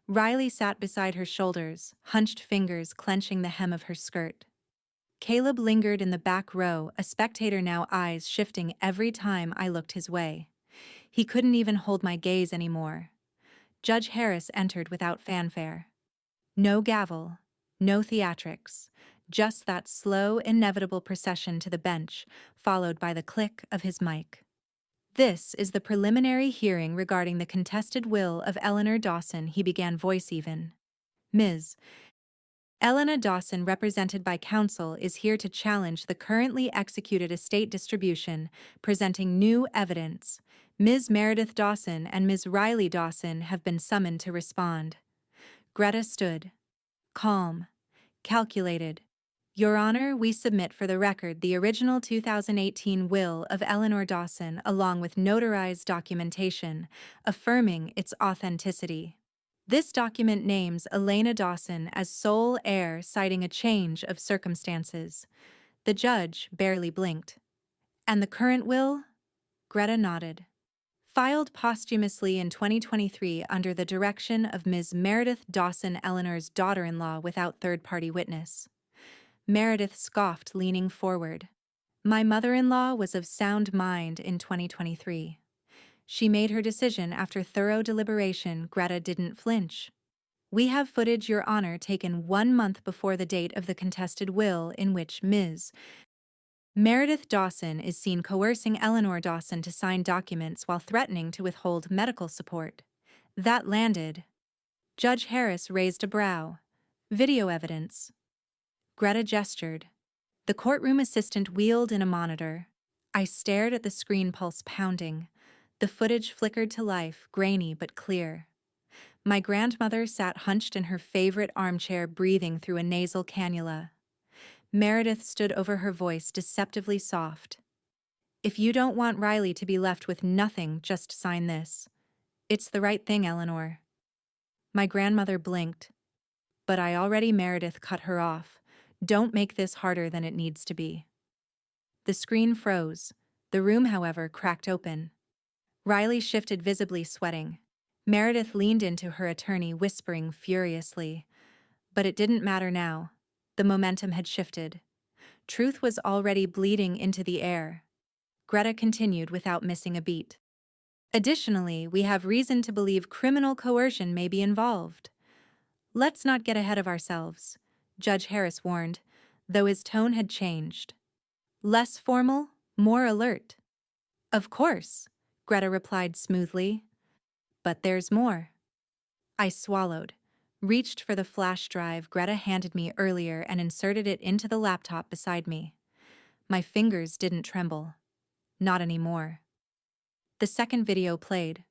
Riley sat beside her shoulders, hunched fingers clenching the hem of her skirt. Caleb lingered in the back row, a spectator now, eyes shifting every time I looked his way. He couldn't even hold my gaze anymore. Judge Harris entered without fanfare. No gavel, no theatrics, just that slow, inevitable procession to the bench, followed by the click of his mic. This is the preliminary hearing regarding the contested will of Eleanor Dawson, he began, voice even. Ms. Eleanor Dawson, represented by counsel, is here to challenge the currently executed estate distribution, presenting new evidence. Ms. Meredith Dawson and Ms. Riley Dawson have been summoned to respond. Greta stood. Calm. Calculated. Your Honor, we submit for the record the original 2018 will of Eleanor Dawson along with notarized documentation, affirming its authenticity. This document names Elena Dawson as sole heir, citing a change of circumstances. The judge barely blinked. And the current will? Greta nodded. Filed posthumously in 2023 under the direction of Ms. Meredith Dawson Eleanor's daughter-in-law without third-party witness. Meredith scoffed, leaning forward. My mother-in-law was of sound mind in 2023. She made her decision after thorough deliberation. Greta didn't flinch. We have footage, Your Honor, taken 1 month before the date of the contested will in which Ms. Meredith Dawson is seen coercing Eleanor Dawson to sign documents while threatening to withhold medical support. That landed. Judge Harris raised a brow. Video evidence. Greta gestured. The courtroom assistant wheeled in a monitor. I stared at the screen, pulse pounding. The footage flickered to life, grainy but clear. My grandmother sat hunched in her favorite armchair, breathing through a nasal cannula. Meredith stood over her, voice deceptively soft. If you don't want Riley to be left with nothing, just sign this. It's the right thing, Eleanor. My grandmother blinked. But I already. Meredith cut her off. Don't make this harder than it needs to be. The screen froze. The room, however, cracked open. Riley shifted, visibly sweating. Meredith leaned into her attorney, whispering furiously. But it didn't matter now. The momentum had shifted. Truth was already bleeding into the air. Greta continued without missing a beat. Additionally, we have reason to believe criminal coercion may be involved. Let's not get ahead of ourselves, Judge Harris warned, though his tone had changed. Less formal, more alert. Of course, Greta replied smoothly. But there's more. I swallowed, reached for the flash drive Greta handed me earlier and inserted it into the laptop beside me. My fingers didn't tremble. Not anymore. The second video played.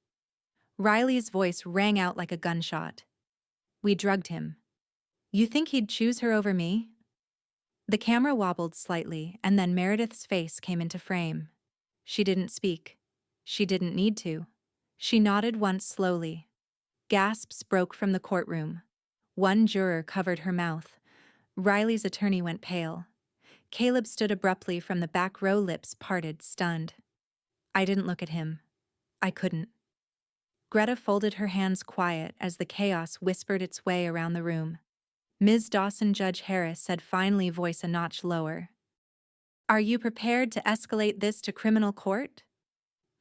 Riley's voice rang out like a gunshot. We drugged him. You think he'd choose her over me? The camera wobbled slightly, and then Meredith's face came into frame. She didn't speak. She didn't need to. She nodded once slowly. Gasps broke from the courtroom. One juror covered her mouth. Riley's attorney went pale. Caleb stood abruptly from the back row, lips parted, stunned. I didn't look at him. I couldn't. Greta folded her hands, quiet as the chaos whispered its way around the room. Ms. Dawson, Judge Harris said finally, voice a notch lower. Are you prepared to escalate this to criminal court?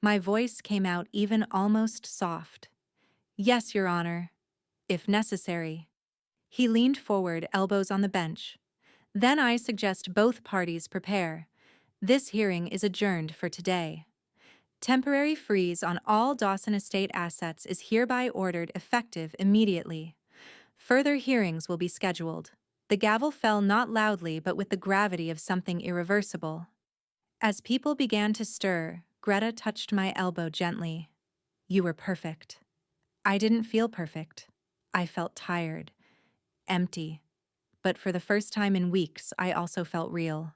My voice came out even, almost soft. Yes, Your Honor, if necessary. He leaned forward, elbows on the bench. Then I suggest both parties prepare. This hearing is adjourned for today. Temporary freeze on all Dawson estate assets is hereby ordered, effective immediately. Further hearings will be scheduled. The gavel fell not loudly, but with the gravity of something irreversible. As people began to stir, Greta touched my elbow gently. You were perfect. I didn't feel perfect. I felt tired, empty. But for the first time in weeks, I also felt real.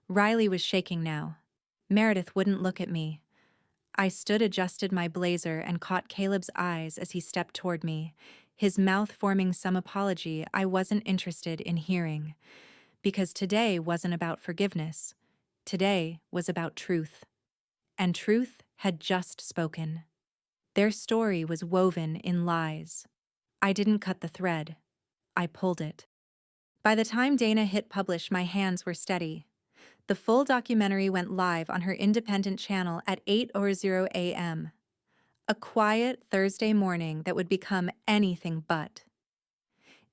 Riley was shaking now. Meredith wouldn't look at me. I stood, adjusted my blazer, and caught Caleb's eyes as he stepped toward me, his mouth forming some apology I wasn't interested in hearing. Because today wasn't about forgiveness. Today was about truth. And truth had just spoken. Their story was woven in lies. I didn't cut the thread. I pulled it. By the time Dana hit publish, my hands were steady. The full documentary went live on her independent channel at 8:00 a.m. A quiet Thursday morning that would become anything but.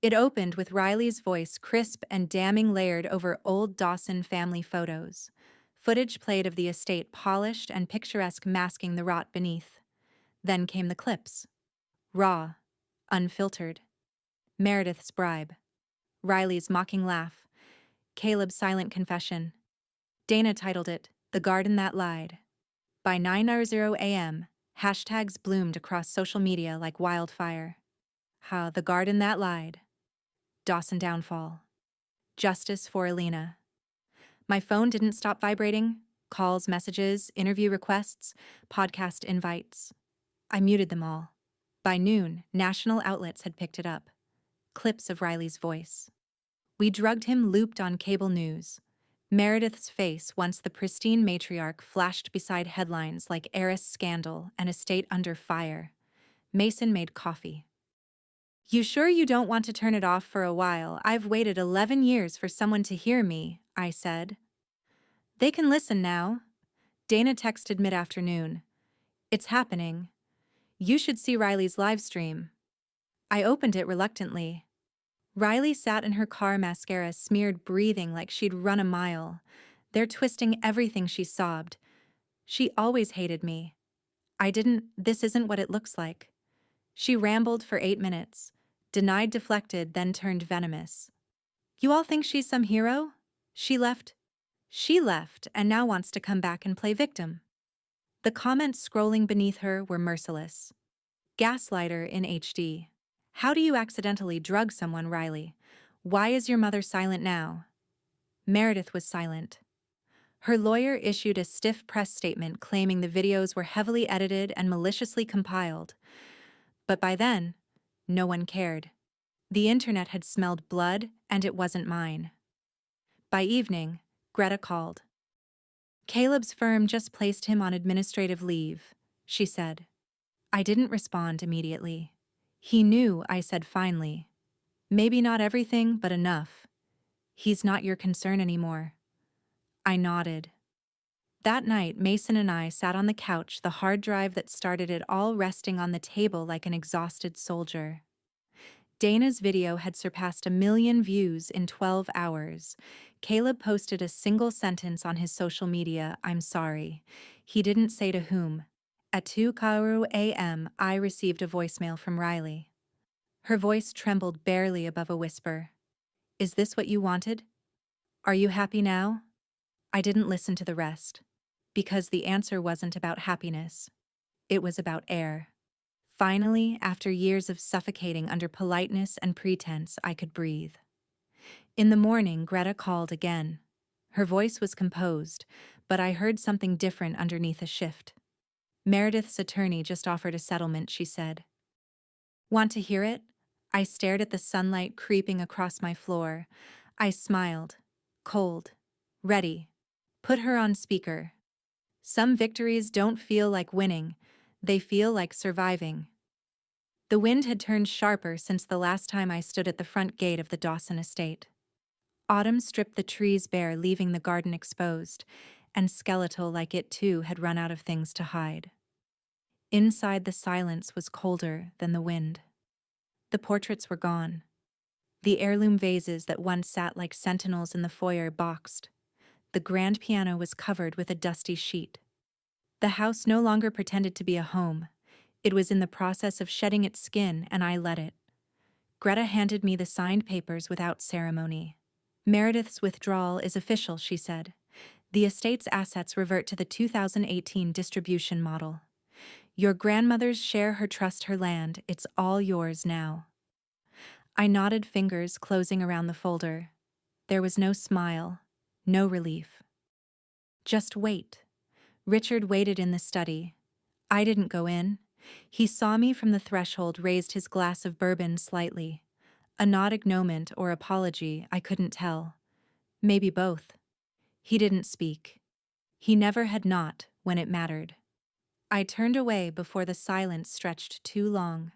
It opened with Riley's voice, crisp and damning, layered over old Dawson family photos. Footage played of the estate, polished and picturesque, masking the rot beneath. Then came the clips. Raw, unfiltered. Meredith's bribe. Riley's mocking laugh. Caleb's silent confession. Dana titled it, The Garden That Lied. By 9:00 a.m., hashtags bloomed across social media like wildfire. The Garden That Lied. Dawson downfall. Justice for Alina. My phone didn't stop vibrating. Calls, messages, interview requests, podcast invites. I muted them all. By noon, national outlets had picked it up. Clips of Riley's voice. We drugged him looped on cable news. Meredith's face, once the pristine matriarch, flashed beside headlines like heiress scandal and estate under fire. Mason made coffee. You sure you don't want to turn it off for a while? I've waited 11 years for someone to hear me, I said. They can listen now. Dana texted mid-afternoon. It's happening. You should see Riley's live stream. I opened it reluctantly. Riley sat in her car, mascara smeared, breathing like she'd run a mile. They're twisting everything, she sobbed. She always hated me. This isn't what it looks like. She rambled for 8 minutes, denied, deflected, then turned venomous. You all think she's some hero? She left, and now wants to come back and play victim. The comments scrolling beneath her were merciless. Gaslighter in HD. How do you accidentally drug someone, Riley? Why is your mother silent now? Meredith was silent. Her lawyer issued a stiff press statement claiming the videos were heavily edited and maliciously compiled. But by then, no one cared. The internet had smelled blood, and it wasn't mine. By evening, Greta called. Caleb's firm just placed him on administrative leave, she said. I didn't respond immediately. He knew, I said finally. Maybe not everything, but enough. He's not your concern anymore. I nodded. That night, Mason and I sat on the couch, the hard drive that started it all resting on the table like an exhausted soldier. Dana's video had surpassed 1 million views in 12 hours. Caleb posted a single sentence on his social media, I'm sorry. He didn't say to whom. At 2 a.m., I received a voicemail from Riley. Her voice trembled barely above a whisper. Is this what you wanted? Are you happy now? I didn't listen to the rest. Because the answer wasn't about happiness. It was about air. Finally, after years of suffocating under politeness and pretense, I could breathe. In the morning, Greta called again. Her voice was composed, but I heard something different underneath a shift. Meredith's attorney just offered a settlement, she said. Want to hear it? I stared at the sunlight creeping across my floor. I smiled. Cold. Ready. Put her on speaker. Some victories don't feel like winning. They feel like surviving. The wind had turned sharper since the last time I stood at the front gate of the Dawson estate. Autumn stripped the trees bare, leaving the garden exposed, and skeletal like it too had run out of things to hide. Inside, the silence was colder than the wind. The portraits were gone. The heirloom vases that once sat like sentinels in the foyer boxed. The grand piano was covered with a dusty sheet. The house no longer pretended to be a home. It was in the process of shedding its skin, and I let it. Greta handed me the signed papers without ceremony. Meredith's withdrawal is official, she said. The estate's assets revert to the 2018 distribution model. Your grandmother's share her trust, her land. It's all yours now. I nodded, fingers closing around the folder. There was no smile, no relief. Just wait. Richard waited in the study. I didn't go in. He saw me from the threshold, raised his glass of bourbon slightly. A nod, acknowledgement, or apology, I couldn't tell. Maybe both. He didn't speak. He never had not when it mattered. I turned away before the silence stretched too long.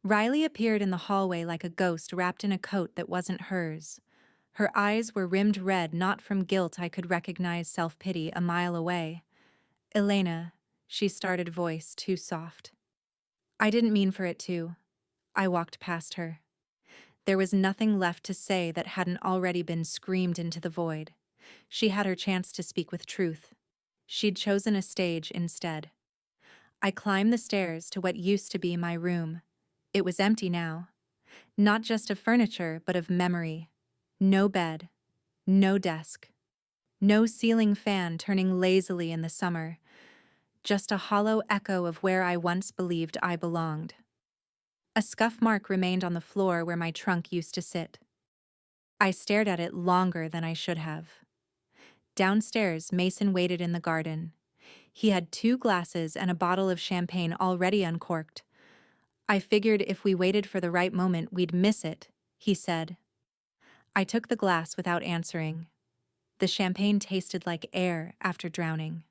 Riley appeared in the hallway like a ghost wrapped in a coat that wasn't hers. Her eyes were rimmed red, not from guilt. I could recognize self-pity a mile away. Elena, she started, voice too soft. I didn't mean for it to. I walked past her. There was nothing left to say that hadn't already been screamed into the void. She had her chance to speak with truth. She'd chosen a stage instead. I climbed the stairs to what used to be my room. It was empty now. Not just of furniture, but of memory. No bed. No desk. No ceiling fan turning lazily in the summer. Just a hollow echo of where I once believed I belonged. A scuff mark remained on the floor where my trunk used to sit. I stared at it longer than I should have. Downstairs, Mason waited in the garden. He had 2 glasses and a bottle of champagne already uncorked. I figured if we waited for the right moment, we'd miss it, he said. I took the glass without answering. The champagne tasted like air after drowning.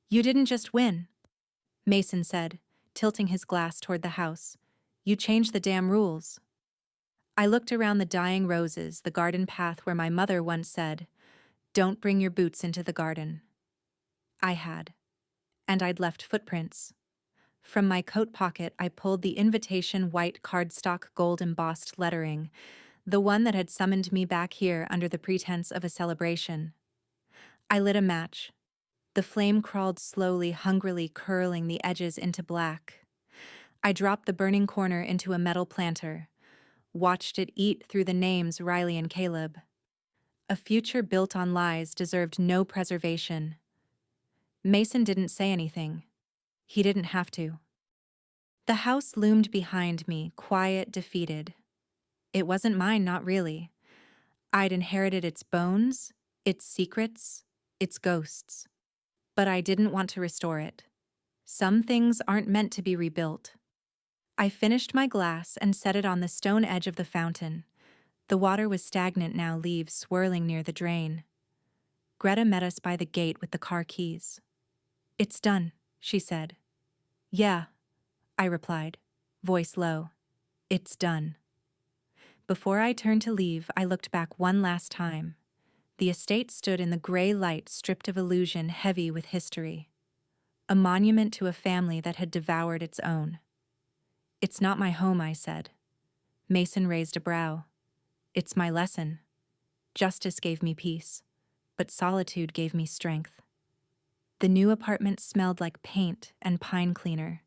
You didn't just win, Mason said, tilting his glass toward the house. You changed the damn rules. I looked around the dying roses, the garden path where my mother once said, "Don't bring your boots into the garden." I had. And I'd left footprints. From my coat pocket, I pulled the invitation white cardstock gold embossed lettering, the one that had summoned me back here under the pretense of a celebration. I lit a match. The flame crawled slowly, hungrily curling the edges into black. I dropped the burning corner into a metal planter, watched it eat through the names Riley and Caleb. A future built on lies deserved no preservation. Mason didn't say anything. He didn't have to. The house loomed behind me, quiet, defeated. It wasn't mine, not really. I'd inherited its bones, its secrets, its ghosts. But I didn't want to restore it. Some things aren't meant to be rebuilt. I finished my glass and set it on the stone edge of the fountain. The water was stagnant now, leaves swirling near the drain. Greta met us by the gate with the car keys. "It's done," she said. "Yeah," I replied, voice low. "It's done." Before I turned to leave, I looked back one last time. The estate stood in the gray light, stripped of illusion, heavy with history. A monument to a family that had devoured its own. "It's not my home," I said. Mason raised a brow. "It's my lesson. Justice gave me peace, but solitude gave me strength." The new apartment smelled like paint and pine cleaner.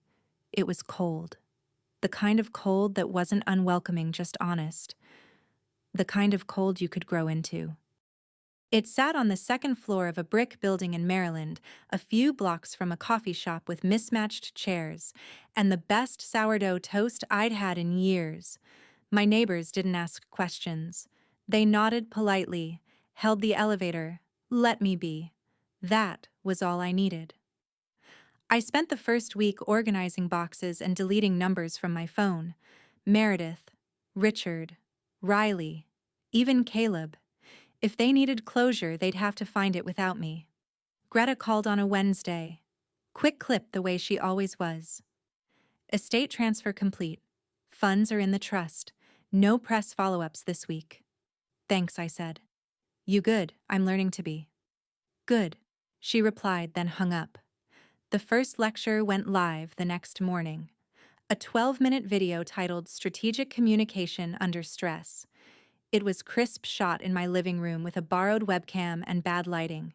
It was cold. The kind of cold that wasn't unwelcoming, just honest. The kind of cold you could grow into. It sat on the second floor of a brick building in Maryland, a few blocks from a coffee shop with mismatched chairs, and the best sourdough toast I'd had in years. My neighbors didn't ask questions. They nodded politely, held the elevator, let me be. That was all I needed. I spent the first week organizing boxes and deleting numbers from my phone. Meredith, Richard, Riley, even Caleb. If they needed closure, they'd have to find it without me. Greta called on a Wednesday. Quick clip the way she always was. "Estate transfer complete. Funds are in the trust. No press follow-ups this week." "Thanks," I said. "You good?" "I'm learning to be." "Good," she replied, then hung up. The first lecture went live the next morning. A 12-minute video titled "Strategic Communication Under Stress." It was crisp shot in my living room with a borrowed webcam and bad lighting.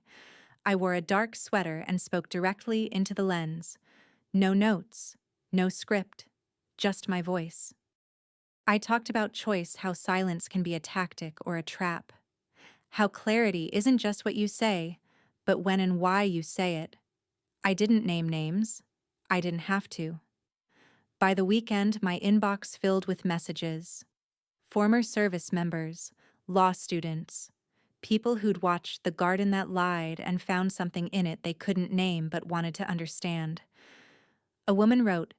I wore a dark sweater and spoke directly into the lens. No notes, no script, just my voice. I talked about choice, how silence can be a tactic or a trap. How clarity isn't just what you say, but when and why you say it. I didn't name names. I didn't have to. By the weekend, my inbox filled with messages. Former service members, law students, people who'd watched The Garden That Lied and found something in it they couldn't name but wanted to understand. A woman wrote,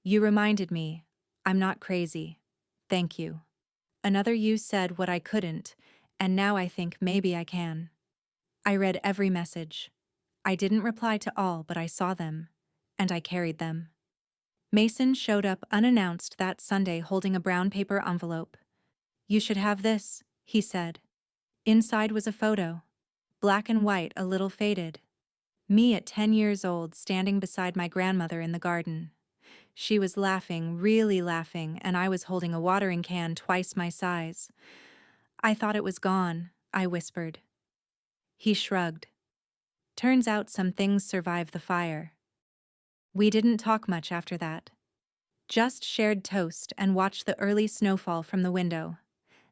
"You reminded me. I'm not crazy. Thank you." Another you said what I couldn't, and now I think maybe I can. I read every message. I didn't reply to all, but I saw them, and I carried them. Mason showed up unannounced that Sunday holding a brown paper envelope. "You should have this," he said. Inside was a photo. Black and white, a little faded. Me at 10 years old, standing beside my grandmother in the garden. She was laughing, really laughing, and I was holding a watering can twice my size. "I thought it was gone," I whispered. He shrugged. "Turns out some things survive the fire." We didn't talk much after that. Just shared toast and watched the early snowfall from the window.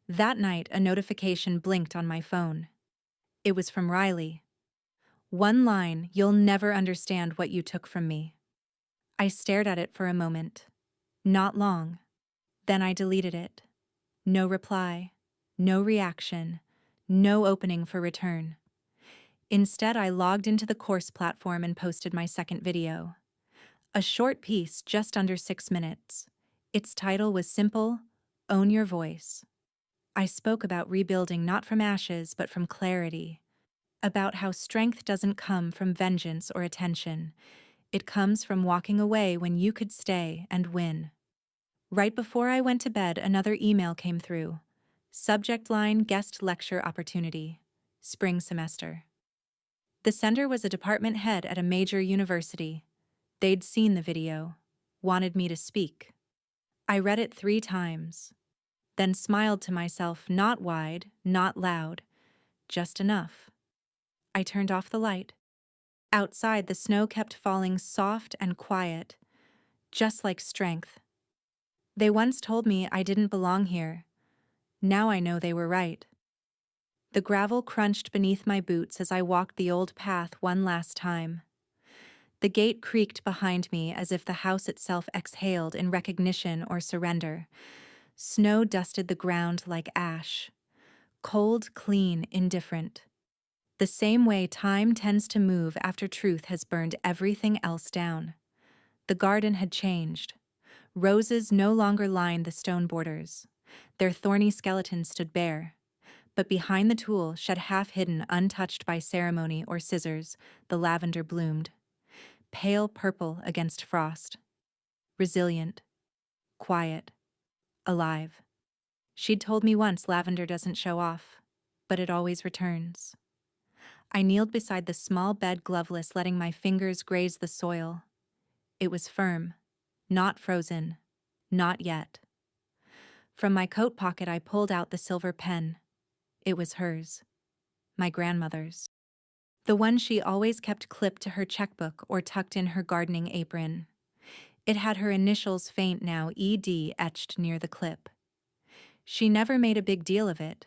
That night, a notification blinked on my phone. It was from Riley. One line, "You'll never understand what you took from me." I stared at it for a moment. Not long. Then I deleted it. No reply, no reaction, no opening for return. Instead, I logged into the course platform and posted my second video. A short piece, just under 6 minutes. Its title was simple, "Own Your Voice." I spoke about rebuilding not from ashes, but from clarity. about how strength doesn't come from vengeance or attention. It comes from walking away when you could stay and win. Right before I went to bed, another email came through. Subject line: guest lecture opportunity. Spring semester. The sender was a department head at a major university. They'd seen the video, wanted me to speak. I read it 3 times, then smiled to myself, not wide, not loud, just enough. I turned off the light. Outside, the snow kept falling soft and quiet, just like strength. They once told me I didn't belong here. Now I know they were right. The gravel crunched beneath my boots as I walked the old path one last time. The gate creaked behind me as if the house itself exhaled in recognition or surrender. Snow dusted the ground like ash. Cold, clean, indifferent. The same way time tends to move after truth has burned everything else down. The garden had changed. Roses no longer lined the stone borders. Their thorny skeletons stood bare. But behind the tool, shed half-hidden, untouched by ceremony or scissors, the lavender bloomed. Pale purple against frost. Resilient. Quiet. Alive. She'd told me once lavender doesn't show off, but it always returns. I kneeled beside the small bed, gloveless, letting my fingers graze the soil. It was firm, not frozen, not yet. From my coat pocket I pulled out the silver pen. It was hers, my grandmother's. The one she always kept clipped to her checkbook or tucked in her gardening apron. It had her initials, faint now, ED, etched near the clip. She never made a big deal of it,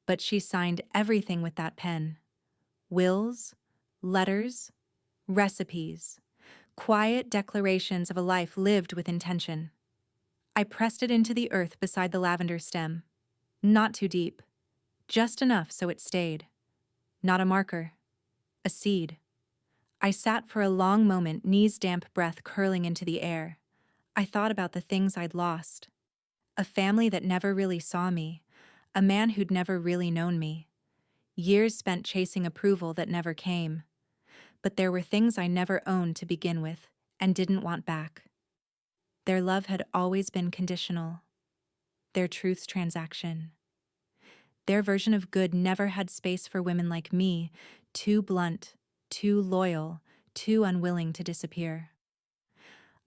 but she signed everything with that pen. Wills, letters, recipes, quiet declarations of a life lived with intention. I pressed it into the earth beside the lavender stem. Not too deep, just enough so it stayed. Not a marker, a seed. I sat for a long moment, knees damp, breath curling into the air. I thought about the things I'd lost. A family that never really saw me, a man who'd never really known me. Years spent chasing approval that never came. But there were things I never owned to begin with and didn't want back. Their love had always been conditional. Their truth's transaction. Their version of good never had space for women like me, too blunt, too loyal, too unwilling to disappear.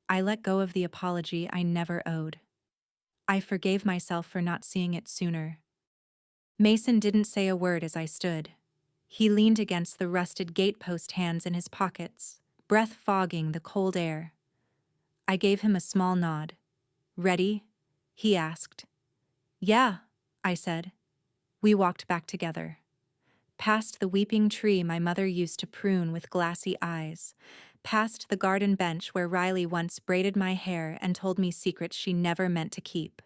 I let go of the apology I never owed. I forgave myself for not seeing it sooner. Mason didn't say a word as I stood. He leaned against the rusted gatepost, hands in his pockets, breath fogging the cold air. I gave him a small nod. "Ready?" he asked. "Yeah," I said. We walked back together. Past the weeping tree my mother used to prune with glassy eyes. Past the garden bench where Riley once braided my hair and told me secrets she never meant to keep.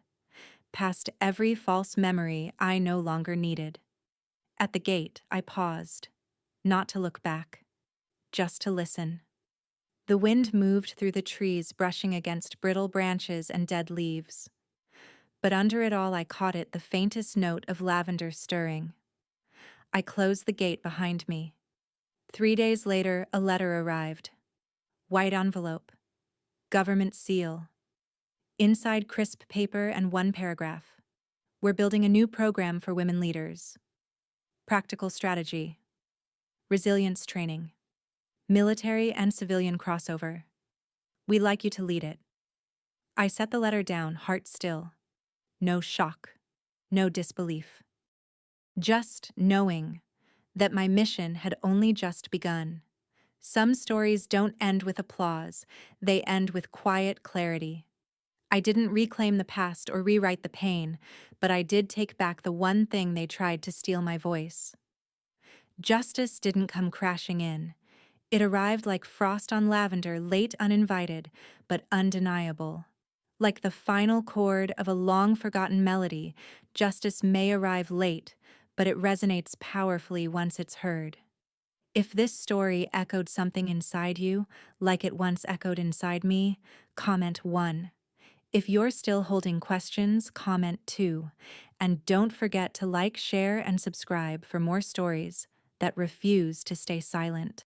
Past every false memory I no longer needed. At the gate, I paused, not to look back, just to listen. The wind moved through the trees, brushing against brittle branches and dead leaves. But under it all I caught it, the faintest note of lavender stirring. I closed the gate behind me. 3 days later, a letter arrived. White envelope. Government seal. Inside crisp paper and one paragraph. "We're building a new program for women leaders. Practical strategy. Resilience training. Military and civilian crossover. We'd like you to lead it." I set the letter down, heart still. No shock. No disbelief. Just knowing that my mission had only just begun. Some stories don't end with applause, they end with quiet clarity. I didn't reclaim the past or rewrite the pain, but I did take back the one thing they tried to steal my voice. Justice didn't come crashing in. It arrived like frost on lavender, late, uninvited, but undeniable. Like the final chord of a long-forgotten melody, justice may arrive late, but it resonates powerfully once it's heard. If this story echoed something inside you, like it once echoed inside me, comment 1. If you're still holding questions, comment 2. And don't forget to like, share, and subscribe for more stories that refuse to stay silent.